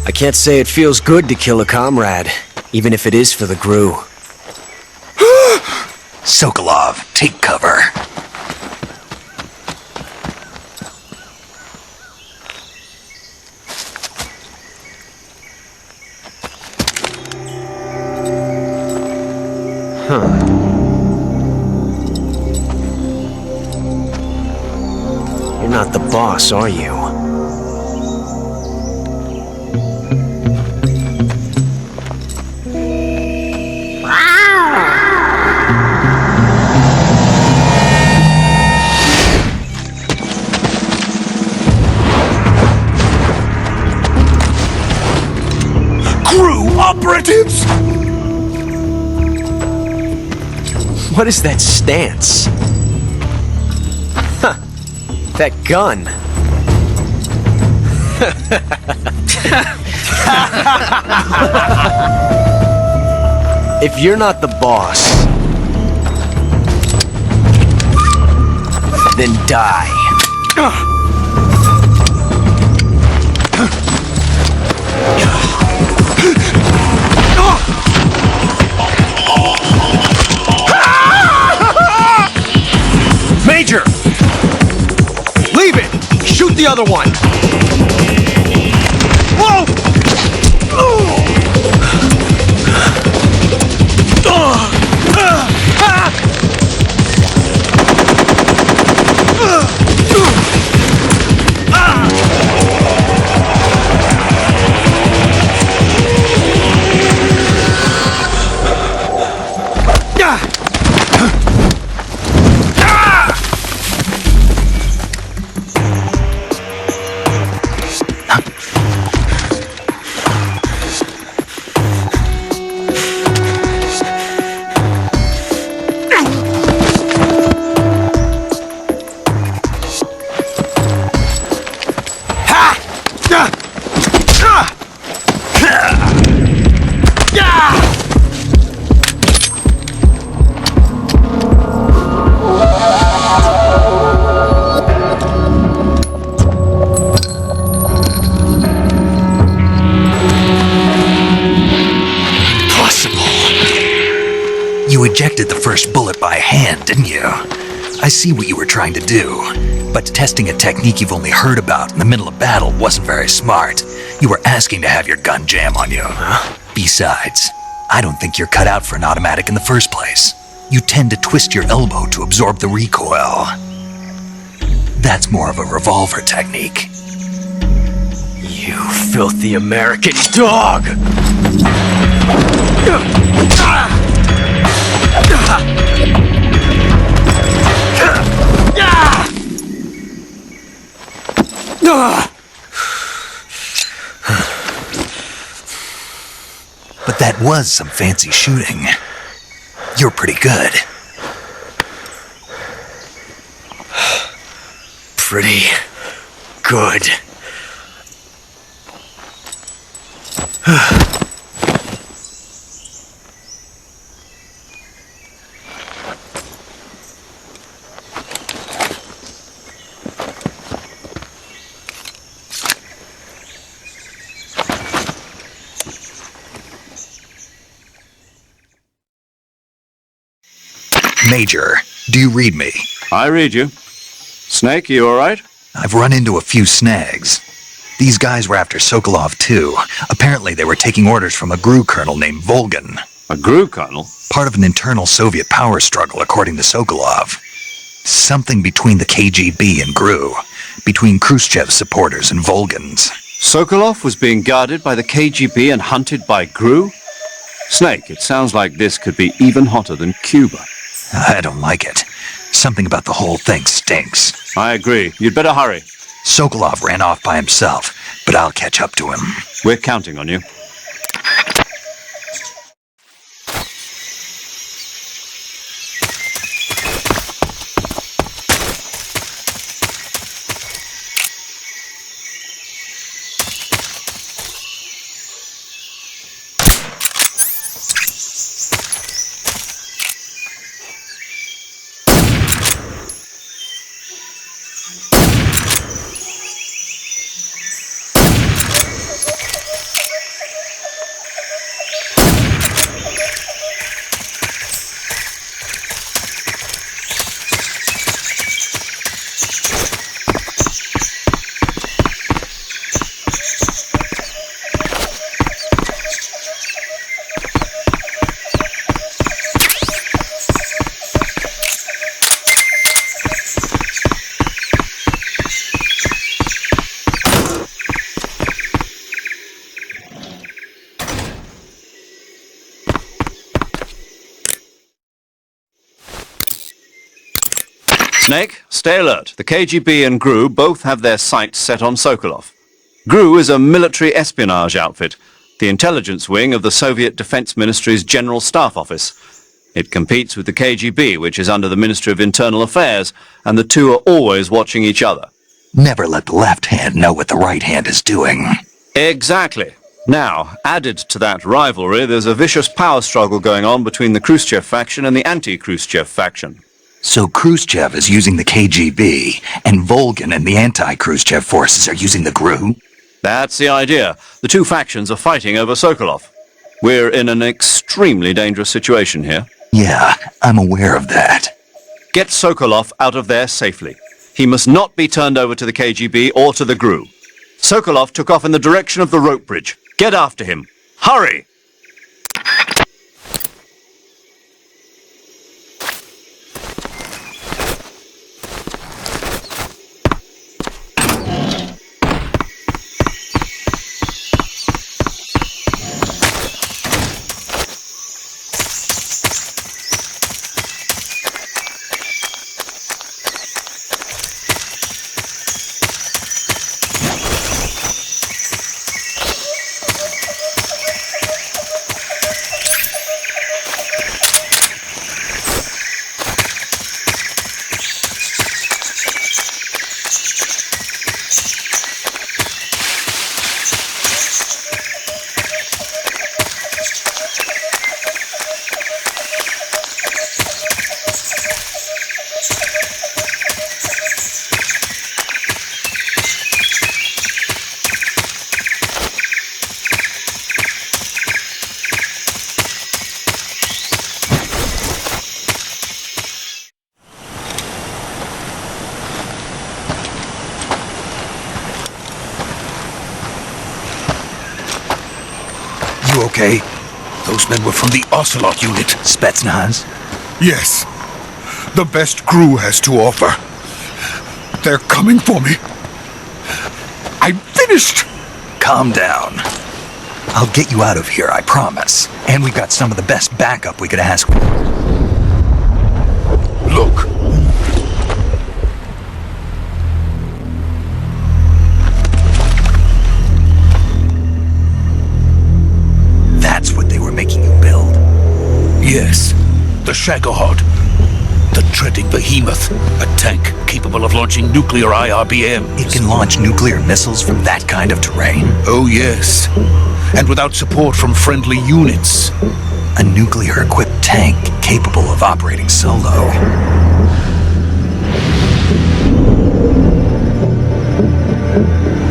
I can't say it feels good to kill a comrade, even if it is for the GRU. Sokolov, take cover. You're not the boss, are you? Operatives! What is that stance? Huh. That gun. If you're not the boss, then die. Major! Leave it! Shoot the other one! Whoa! You ejected the first bullet by hand, didn't you? I see what you were trying to do, but testing a technique you've only heard about in the middle of battle wasn't very smart. You were asking to have your gun jam on you. Besides, I don't think you're cut out for an automatic in the first place. You tend to twist your elbow to absorb the recoil. That's more of a revolver technique. You filthy American dog! But that was some fancy shooting. You're pretty good. Pretty good. Major, do you read me? I read you. Snake, you all right? I've run into a few snags. These guys were after Sokolov too. Apparently they were taking orders from a GRU colonel named Volgan. A GRU colonel? Part of an internal Soviet power struggle, according to Sokolov. Something between the KGB and GRU. Between Khrushchev's supporters and Volgan's. Sokolov was being guarded by the KGB and hunted by GRU? Snake, it sounds like this could be even hotter than Cuba. I don't like it. Something about the whole thing stinks. I agree. You'd better hurry. Sokolov ran off by himself, but I'll catch up to him. We're counting on you. Snake, stay alert. The KGB and GRU both have their sights set on Sokolov. GRU is a military espionage outfit, the intelligence wing of the Soviet Defense Ministry's General Staff Office. It competes with the KGB, which is under the Ministry of Internal Affairs, and the two are always watching each other. Never let the left hand know what the right hand is doing. Exactly. Now, added to that rivalry, there's a vicious power struggle going on between the Khrushchev faction and the anti-Khrushchev faction. So Khrushchev is using the KGB, and Volgan and the anti-Khrushchev forces are using the GRU? That's the idea. The two factions are fighting over Sokolov. We're in an extremely dangerous situation here. Yeah, I'm aware of that. Get Sokolov out of there safely. He must not be turned over to the KGB or to the GRU. Sokolov took off in the direction of the rope bridge. Get after him. Hurry! You okay? Those men were from the Ocelot unit. Spetsnaz? Yes. The best GRU has to offer. They're coming for me. I'm finished! Calm down. I'll get you out of here, I promise. And we've got some of the best backup we could ask for. Look. That's what they were making you build? Yes. The Shagohod. The treading behemoth. A tank capable of launching nuclear IRBMs. It can launch nuclear missiles from that kind of terrain? Oh, yes. And without support from friendly units. A nuclear-equipped tank capable of operating solo.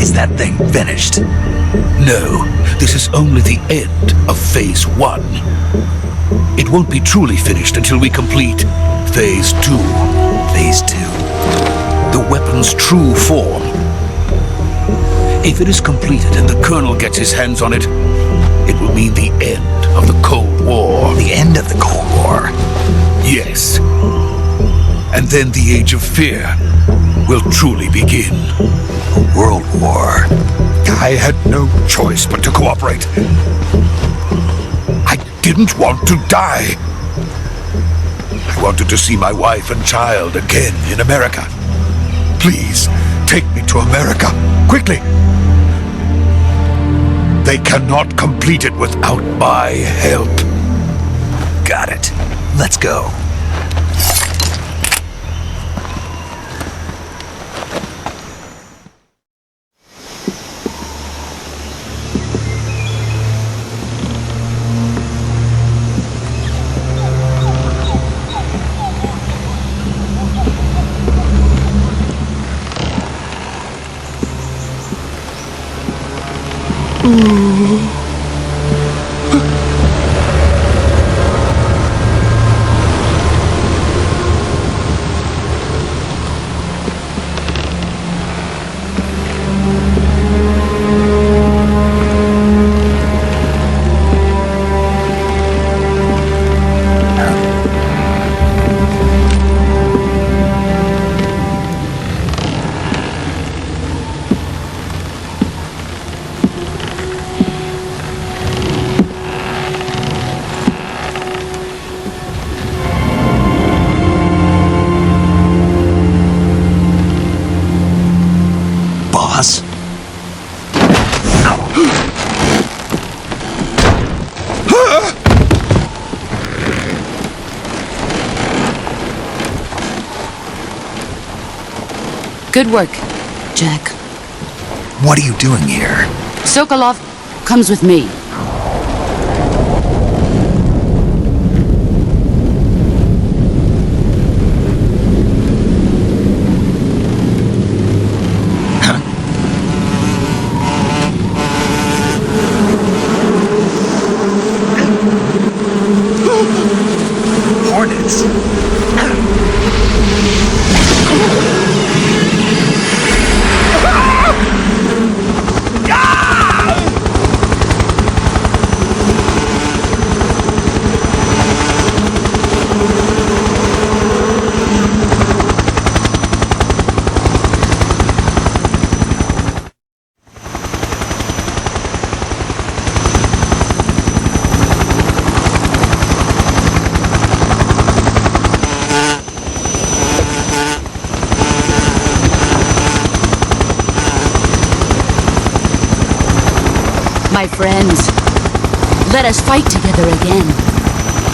Is that thing finished? No, this is only the end of Phase 1. It won't be truly finished until we complete Phase 2. Phase 2. The weapon's true form. If it is completed and the Colonel gets his hands on it, it will mean the end of the Cold War. The end of the Cold War? Yes. And then the Age of Fear will truly begin. A world war. I had no choice but to cooperate. I didn't want to die. I wanted to see my wife and child again in America. Please, take me to America, quickly. They cannot complete it without my help. Got it. Let's go. Boss? Good work, Jack. What are you doing here? Sokolov comes with me. Hornets. My friends, let us fight together again.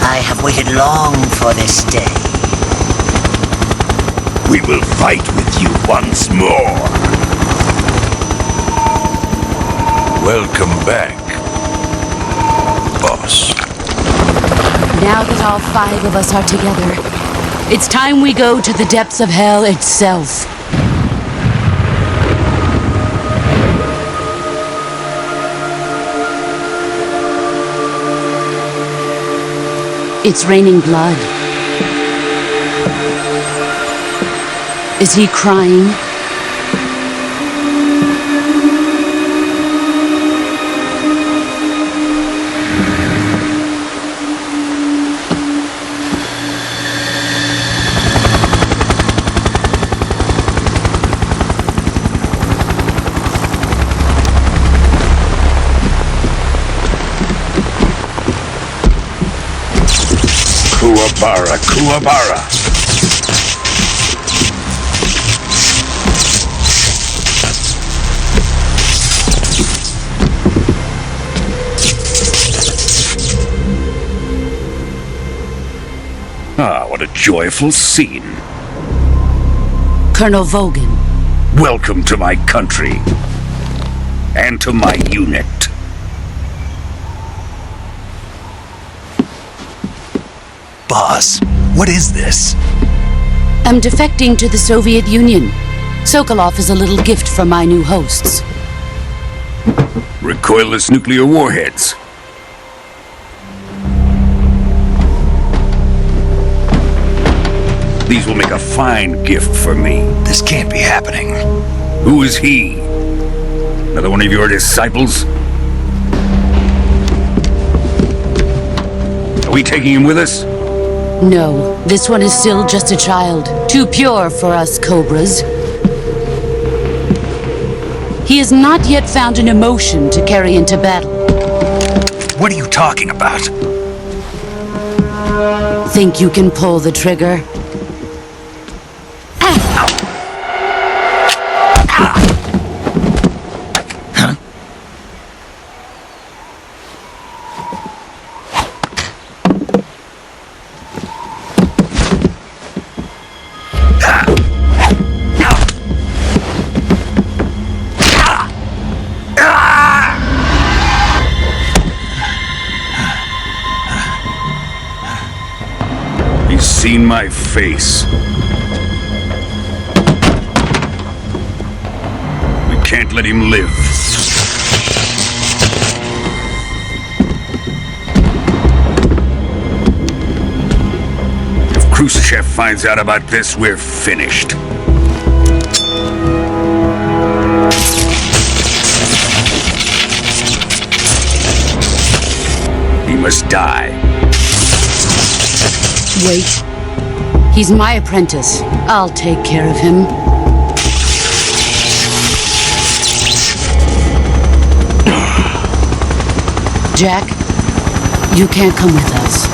I have waited long for this day. We will fight with you once more. Welcome back, boss. Now that all 5 of us are together, it's time we go to the depths of hell itself. It's raining blood. Is he crying? Kuwabara, Kuwabara. Ah, what a joyful scene. Colonel Vogan. Welcome to my country. And to my unit. Boss, what is this? I'm defecting to the Soviet Union. Sokolov is a little gift from my new hosts. Recoilless nuclear warheads. These will make a fine gift for me. This can't be happening. Who is he? Another one of your disciples? Are we taking him with us? No, this one is still just a child. Too pure for us cobras. He has not yet found an emotion to carry into battle. What are you talking about? Think you can pull the trigger? He's seen my face. We can't let him live. If Khrushchev finds out about this, we're finished. He must die. Wait. He's my apprentice. I'll take care of him. Jack, you can't come with us.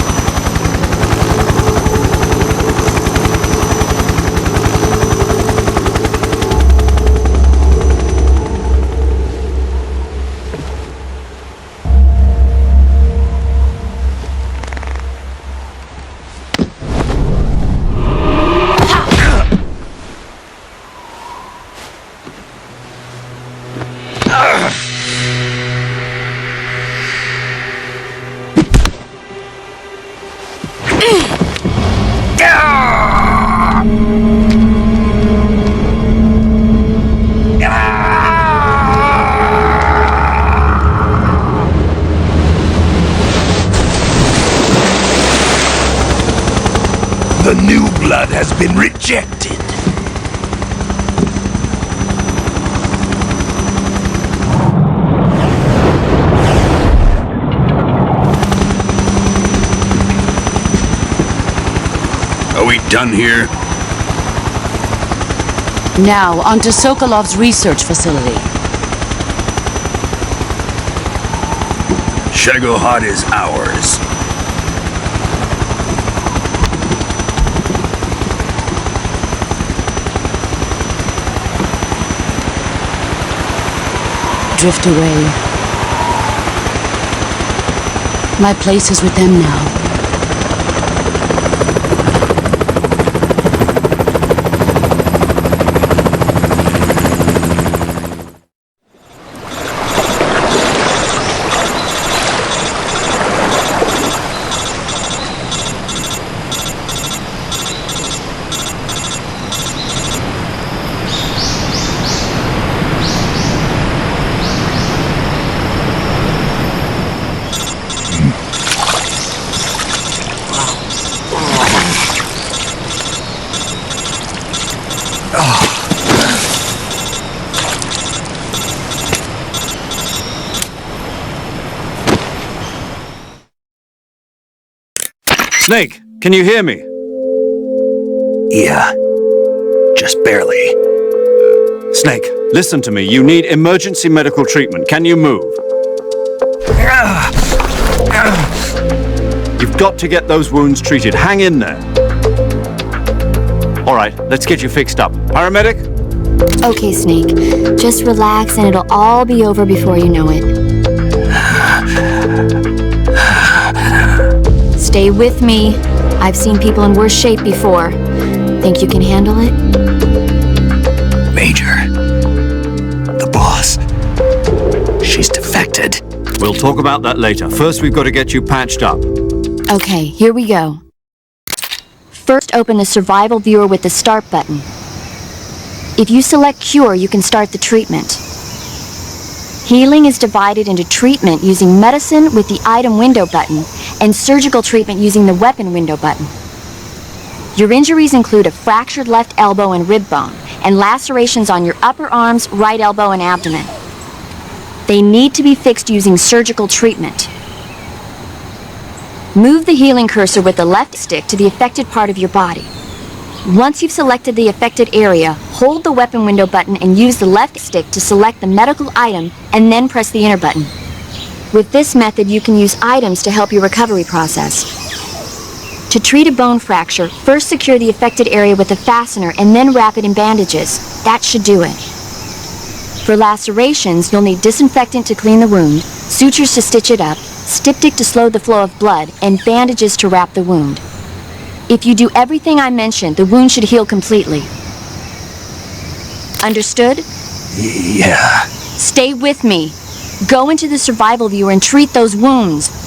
The new blood has been rejected. Are we done here? Now, onto Sokolov's research facility. Shagohod is ours. Drift away. My place is with them now. Snake, can you hear me? Yeah, just barely. Snake, listen to me. You need emergency medical treatment. Can you move? You've got to get those wounds treated. Hang in there. All right, let's get you fixed up. Paramedic? Okay, Snake. Just relax and it'll all be over before you know it. Stay with me. I've seen people in worse shape before. Think you can handle it? Major. The boss. She's defected. We'll talk about that later. First, we've got to get you patched up. Okay, here we go. First, open the survival viewer with the start button. If you select cure, you can start the treatment. Healing is divided into treatment using medicine with the item window button and surgical treatment using the weapon window button. Your injuries include a fractured left elbow and rib bone, and lacerations on your upper arms, right elbow, and abdomen. They need to be fixed using surgical treatment. Move the healing cursor with the left stick to the affected part of your body. Once you've selected the affected area, hold the weapon window button and use the left stick to select the medical item and then press the enter button. With this method, you can use items to help your recovery process. To treat a bone fracture, first secure the affected area with a fastener and then wrap it in bandages. That should do it. For lacerations, you'll need disinfectant to clean the wound, sutures to stitch it up, styptic to slow the flow of blood, and bandages to wrap the wound. If you do everything I mentioned, the wound should heal completely. Understood? Yeah. Stay with me. Go into the survival viewer and treat those wounds.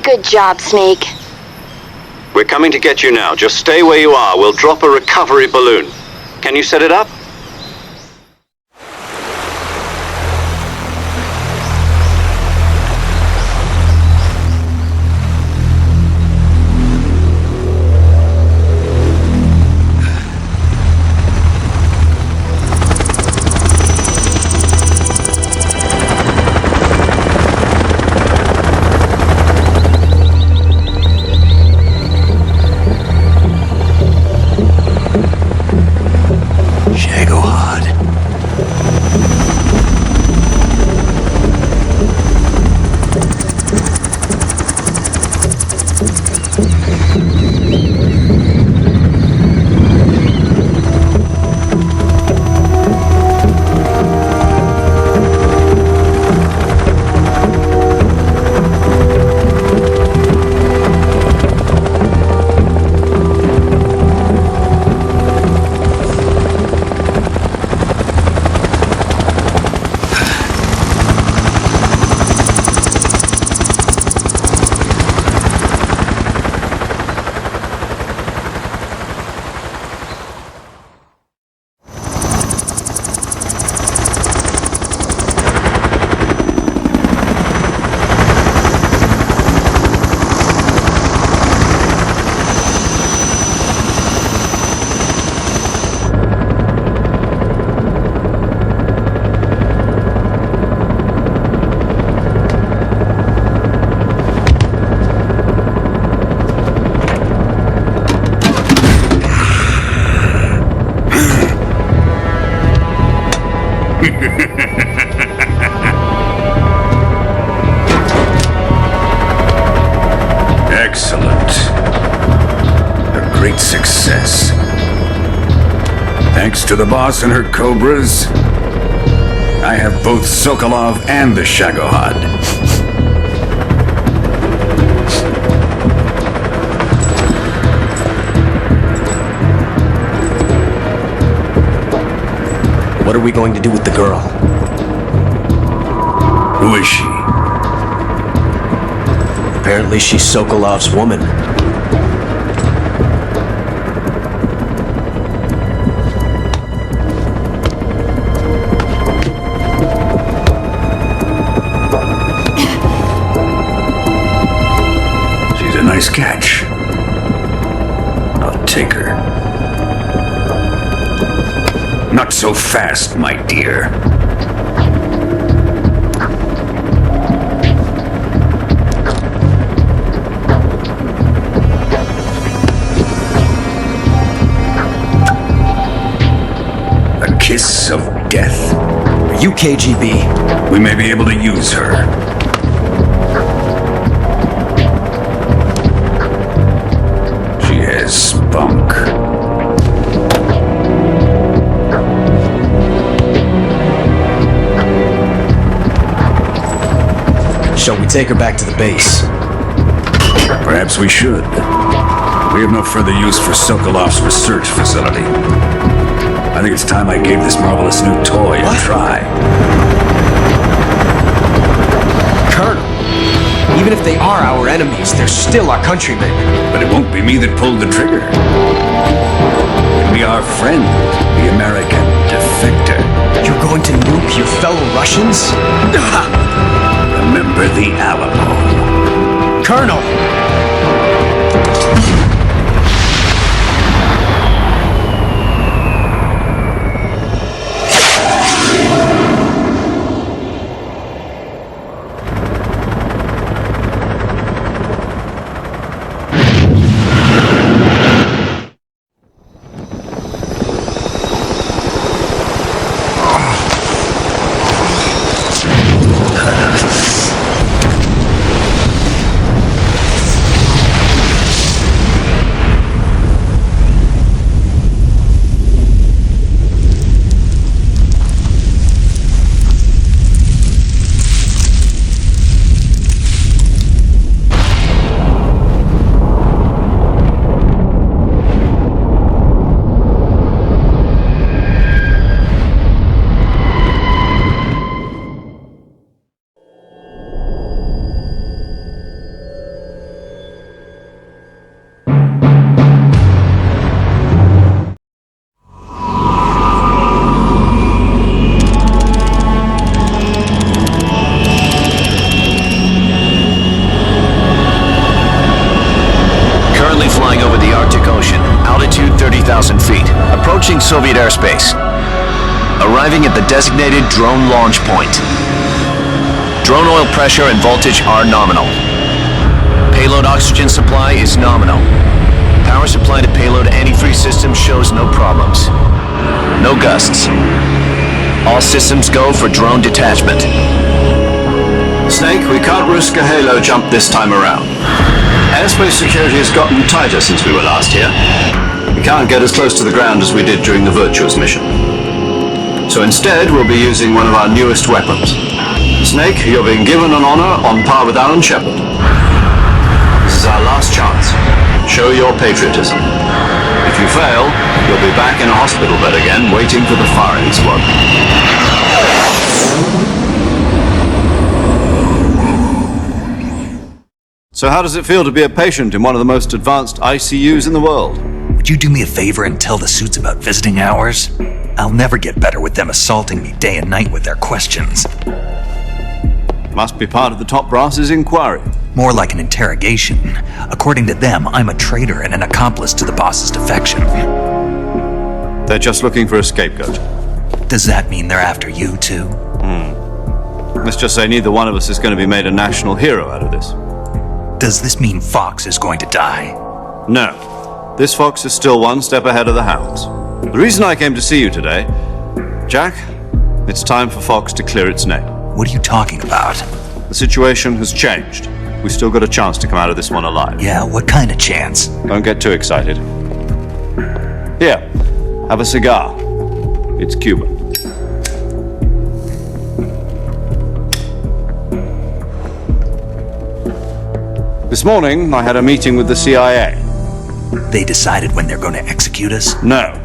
Good job, Snake. We're coming to get you now. Just stay where you are. We'll drop a recovery balloon. Can you set it up? Shit. Excellent. A great success. Thanks to the boss and her cobras, I have both Sokolov and the Shagohod. What are we going to do with the girl? Who is she? Apparently she's Sokolov's woman. She's a nice catch. I'll take her. Not so fast, my dear. A kiss of death. Are you KGB? We may be able to use her. She has spunk. Shall we take her back to the base? Perhaps we should. We have no further use for Sokolov's research facility. I think it's time I gave this marvelous new toy a try. Colonel, even if they are our enemies, they're still our countrymen. But it won't be me that pulled the trigger. It'll be our friend, the American defector. You're going to nuke your fellow Russians? Remember the Alamo. Colonel! Soviet airspace, arriving at the designated drone launch point. Drone oil pressure and voltage are nominal. Payload oxygen supply is nominal. Power supply to payload anti-freeze systems shows no problems. No gusts. All systems go for drone detachment. Snake, we can't risk a halo jump this time around. Airspace security has gotten tighter since we were last here. We can't get as close to the ground as we did during the Virtuous mission. So instead, we'll be using one of our newest weapons. Snake, you're being given an honor on par with Alan Shepard. This is our last chance. Show your patriotism. If you fail, you'll be back in a hospital bed again, waiting for the firing squad. So how does it feel to be a patient in one of the most advanced ICUs in the world? Would you do me a favor and tell the suits about visiting hours? I'll never get better with them assaulting me day and night with their questions. Must be part of the top brass's inquiry. More like an interrogation. According to them, I'm a traitor and an accomplice to the boss's defection. They're just looking for a scapegoat. Does that mean they're after you, too? Let's just say neither one of us is going to be made a national hero out of this. Does this mean Fox is going to die? No. This fox is still one step ahead of the hounds. The reason I came to see you today, Jack, it's time for Fox to clear its name. What are you talking about? The situation has changed. we still got a chance to come out of this one alive. Yeah, what kind of chance? Don't get too excited. Here, have a cigar. It's Cuban. This morning, I had a meeting with the CIA. They decided when they're going to execute us? No.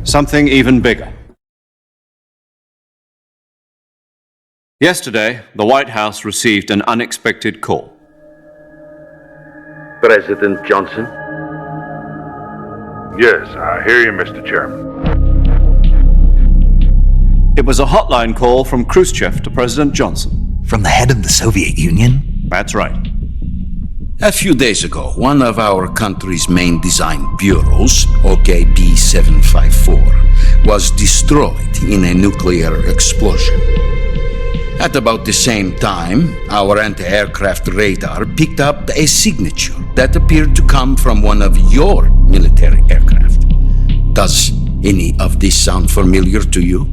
Something even bigger. Yesterday, the White House received an unexpected call. President Johnson? Yes, I hear you, Mr. Chairman. It was a hotline call from Khrushchev to President Johnson. From the head of the Soviet Union? That's right. A few days ago, one of our country's main design bureaus, OKB 754, was destroyed in a nuclear explosion. At about the same time, our anti-aircraft radar picked up a signature that appeared to come from one of your military aircraft. Does any of this sound familiar to you?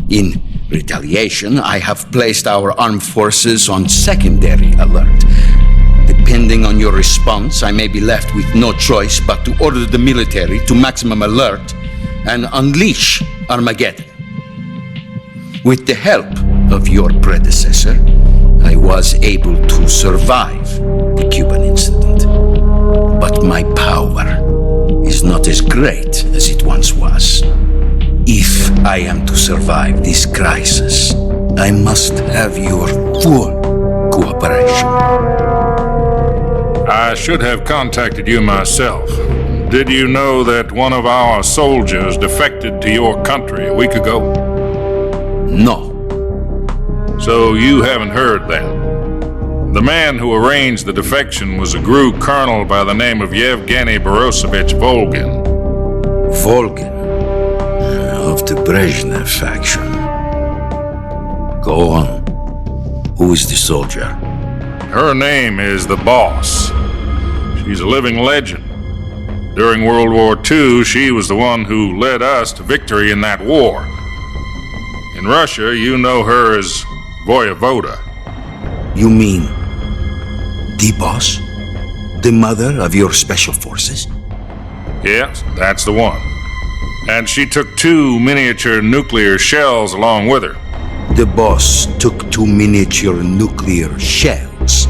In retaliation, I have placed our armed forces on secondary alert. Depending on your response, I may be left with no choice but to order the military to maximum alert and unleash Armageddon. With the help of your predecessor, I was able to survive the Cuban incident. But my power is not as great as it once was. If I am to survive this crisis, I must have your full cooperation. I should have contacted you myself. Did you know that one of our soldiers defected to your country a week ago? No. So you haven't heard then. The man who arranged the defection was a GRU colonel by the name of Yevgeny Borisovich Volgin. Volgin? Of the Brezhnev faction. Go on. Who is the soldier? Her name is the Boss. She's a living legend. During World War II, she was the one who led us to victory in that war. In Russia, you know her as Voyevoda. You mean the Boss? The mother of your special forces? Yes, that's the one. And she took 2 miniature nuclear shells along with her. The Boss took 2 miniature nuclear shells?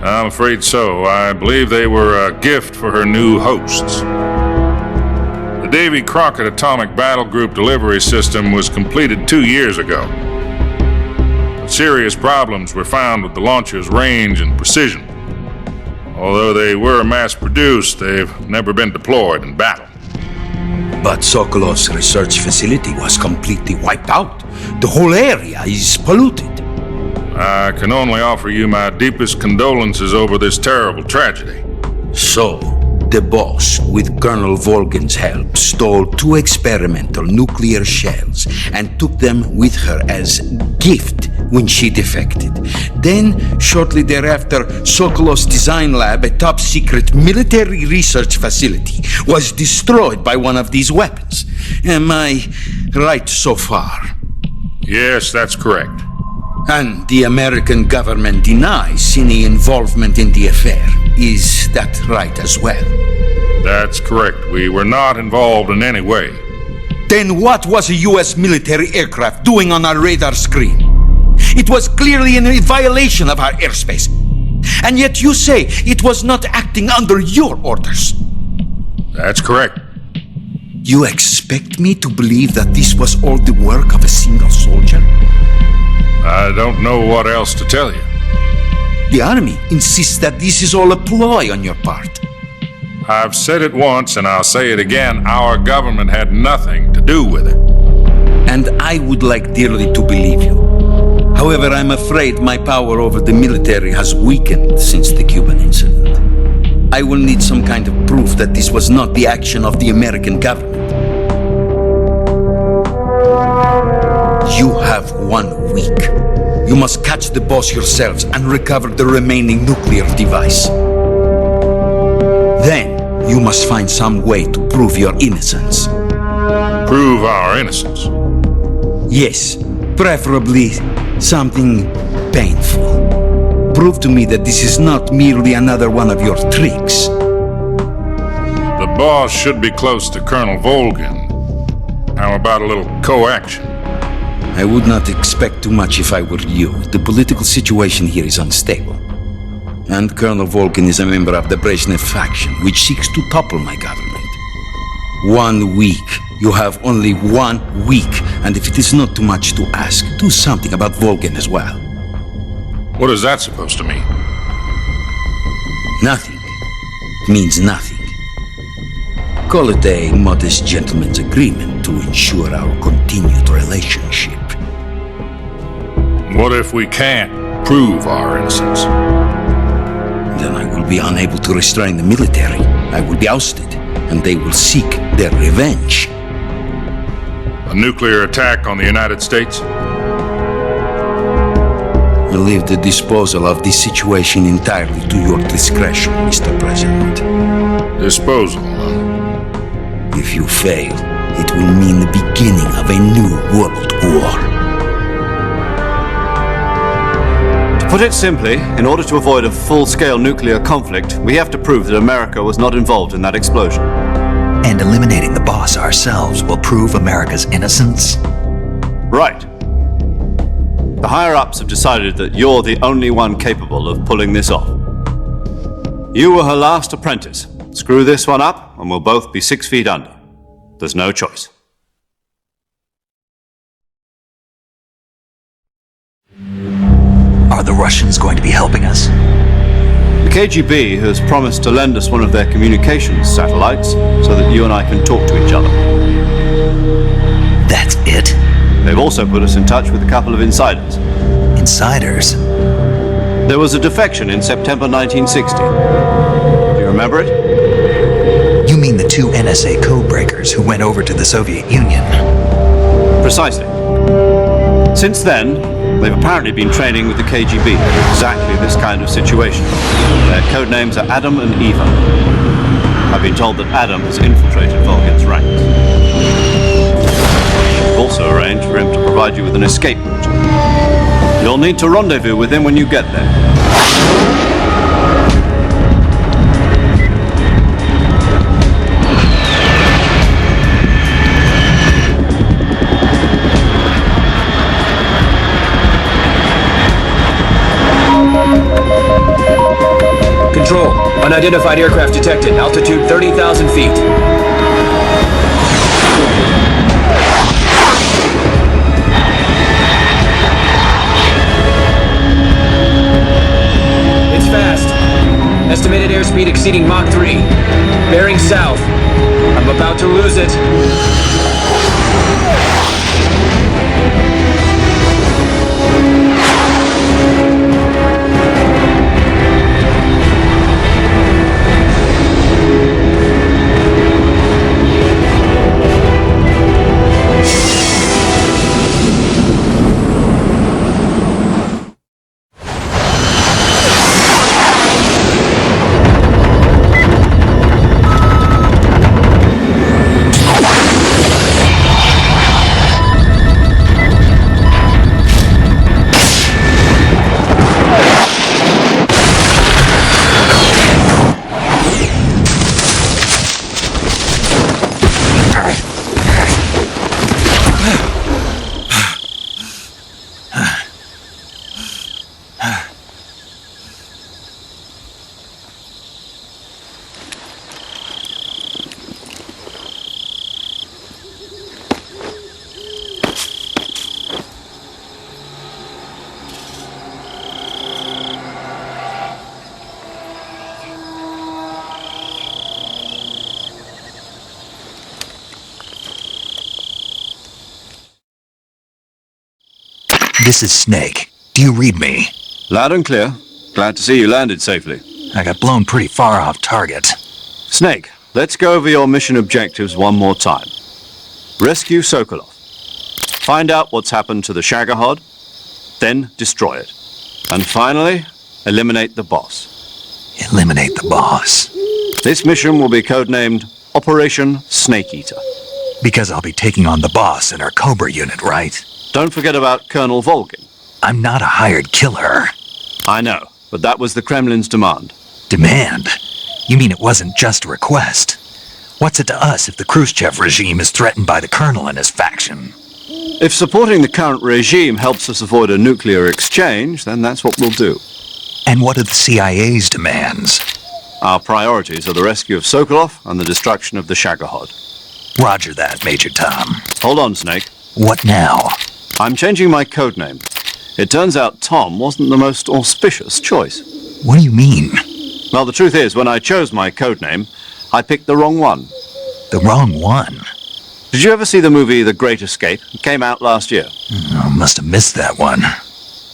I'm afraid so. I believe they were a gift for her new hosts. The Davy Crockett Atomic Battle Group delivery system was completed 2 years ago. But serious problems were found with the launcher's range and precision. Although they were mass-produced, they've never been deployed in battle. But Sokolov's research facility was completely wiped out. The whole area is polluted. I can only offer you my deepest condolences over this terrible tragedy. So, the Boss, with Colonel Volgin's help, stole 2 experimental nuclear shells and took them with her as gift when she defected. Then, shortly thereafter, Sokolov's design lab, a top-secret military research facility, was destroyed by one of these weapons. Am I right so far? Yes, that's correct. And the American government denies any involvement in the affair. Is that right as well? That's correct. We were not involved in any way. Then what was a U.S. military aircraft doing on our radar screen? It was clearly in violation of our airspace. And yet you say it was not acting under your orders. That's correct. You expect me to believe that this was all the work of a single soldier? I don't know what else to tell you. The Army insists that this is all a ploy on your part. I've said it once and I'll say it again. Our government had nothing to do with it. And I would like dearly to believe you. However, I'm afraid my power over the military has weakened since the Cuban incident. I will need some kind of proof that this was not the action of the American government. You have 1 week. You must catch the Boss yourselves and recover the remaining nuclear device. Then, you must find some way to prove your innocence. Prove our innocence? Yes, preferably something painful. Prove to me that this is not merely another one of your tricks. The boss should be close to Colonel Volgin. How about a little co-action? I would not expect too much if I were you. The political situation here is unstable. And Colonel Volgin is a member of the Brezhnev faction, which seeks to topple my government. 1 week. You have only 1 week. And if it is not too much to ask, do something about Volgin as well. What is that supposed to mean? Nothing. It means nothing. Call it a modest gentleman's agreement to ensure our continued relationship. What if we can't prove our innocence? Then I will be unable to restrain the military. I will be ousted, and they will seek their revenge. A nuclear attack on the United States? I leave the disposal of this situation entirely to your discretion, Mr. President. Disposal, huh? If you fail, it will mean the beginning of a new world war. To put it simply, in order to avoid a full-scale nuclear conflict, we have to prove that America was not involved in that explosion. And eliminating the boss ourselves will prove America's innocence? Right. The higher-ups have decided that you're the only one capable of pulling this off. You were her last apprentice. Screw this one up, and we'll both be 6 feet under. There's no choice. Are the Russians going to be helping us? The KGB has promised to lend us one of their communications satellites so that you and I can talk to each other. That's it? They've also put us in touch with a couple of insiders. Insiders? There was a defection in September 1960. Do you remember it? You mean the 2 NSA codebreakers who went over to the Soviet Union? Precisely. Since then, they've apparently been training with the KGB in exactly this kind of situation. Their code names are Adam and Eva. I've been told that Adam has infiltrated Volgin's ranks. We've also arranged for him to provide you with an escape route. You'll need to rendezvous with him when you get there. Control. Unidentified aircraft detected. Altitude 30,000 feet. It's fast. Estimated airspeed exceeding Mach 3. Bearing south. I'm about to lose it. This is Snake. Do you read me? Loud and clear. Glad to see you landed safely. I got blown pretty far off target. Snake, let's go over your mission objectives one more time. Rescue Sokolov. Find out what's happened to the Shagohod, then destroy it. And finally, eliminate the boss. Eliminate the boss. This mission will be codenamed Operation Snake Eater. Because I'll be taking on the boss in our Cobra unit, right? Don't forget about Colonel Volgin. I'm not a hired killer. I know, but that was the Kremlin's demand. Demand? You mean it wasn't just a request? What's it to us if the Khrushchev regime is threatened by the colonel and his faction? If supporting the current regime helps us avoid a nuclear exchange, then that's what we'll do. And what are the CIA's demands? Our priorities are the rescue of Sokolov and the destruction of the Shagohod. Roger that, Major Tom. Hold on, Snake. What now? I'm changing my codename. It turns out Tom wasn't the most auspicious choice. What do you mean? Well, the truth is, when I chose my codename, I picked the wrong one. The wrong one? Did you ever see the movie The Great Escape? It came out last year. I must have missed that one.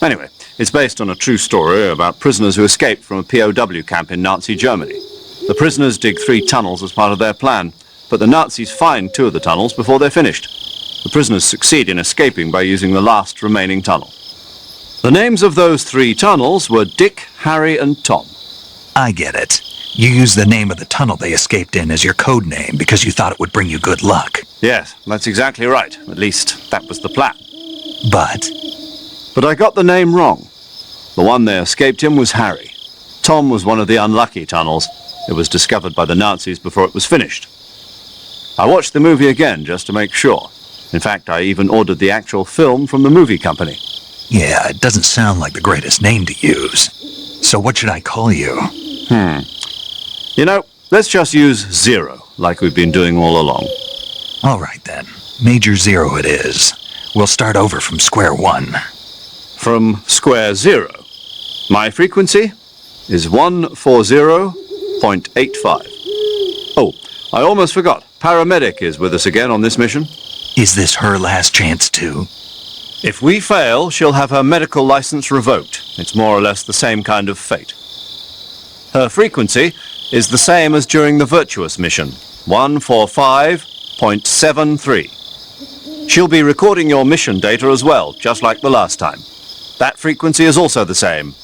Anyway, it's based on a true story about prisoners who escaped from a POW camp in Nazi Germany. The prisoners dig 3 tunnels as part of their plan, but the Nazis find 2 of the tunnels before they're finished. The prisoners succeed in escaping by using the last remaining tunnel. The names of those 3 tunnels were Dick, Harry, and Tom. I get it. You used the name of the tunnel they escaped in as your code name because you thought it would bring you good luck. Yes, that's exactly right. At least, that was the plan. But I got the name wrong. The one they escaped in was Harry. Tom was one of the unlucky tunnels. It was discovered by the Nazis before it was finished. I watched the movie again just to make sure. In fact, I even ordered the actual film from the movie company. Yeah, it doesn't sound like the greatest name to use. So what should I call you? You know, let's just use Zero, like we've been doing all along. All right then. Major Zero it is. We'll start over from square one. From square zero. My frequency is 140.85. Oh, I almost forgot. Paramedic is with us again on this mission. Is this her last chance too? If we fail, she'll have her medical license revoked. It's more or less the same kind of fate. Her frequency is the same as during the Virtuous mission, 145.73. She'll be recording your mission data as well, just like the last time. That frequency is also the same,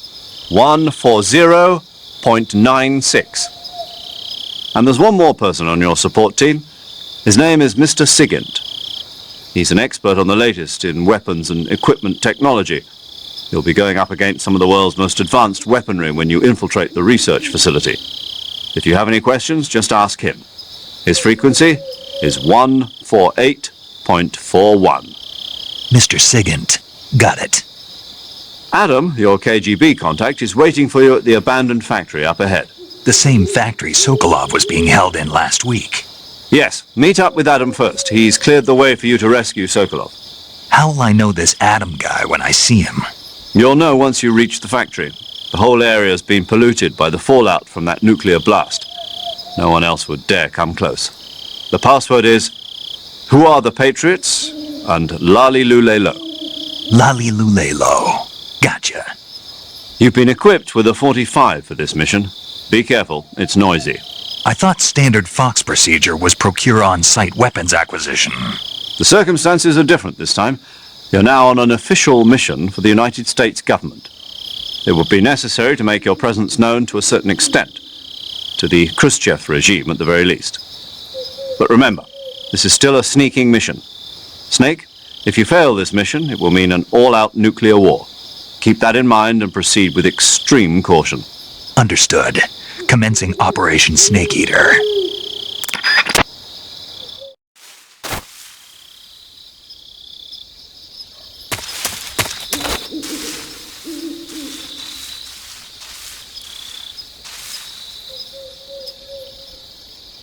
140.96. And there's one more person on your support team. His name is Mr. Sigint. He's an expert on the latest in weapons and equipment technology. You'll be going up against some of the world's most advanced weaponry when you infiltrate the research facility. If you have any questions, just ask him. His frequency is 148.41. Mr. Sigint. Got it. Adam, your KGB contact, is waiting for you at the abandoned factory up ahead. The same factory Sokolov was being held in last week. Yes, meet up with Adam first. He's cleared the way for you to rescue Sokolov. How will I know this Adam guy when I see him? You'll know once you reach the factory. The whole area's been polluted by the fallout from that nuclear blast. No one else would dare come close. The password is, "Who are the Patriots?" and "Lali Lule Lo." Lali Lule Lo. Gotcha. You've been equipped with a 45 for this mission. Be careful, it's noisy. I thought standard Fox procedure was procure on-site weapons acquisition. The circumstances are different this time. You're now on an official mission for the United States government. It would be necessary to make your presence known to a certain extent, to the Khrushchev regime at the very least. But remember, this is still a sneaking mission. Snake, if you fail this mission, it will mean an all-out nuclear war. Keep that in mind and proceed with extreme caution. Understood. Commencing Operation Snake Eater.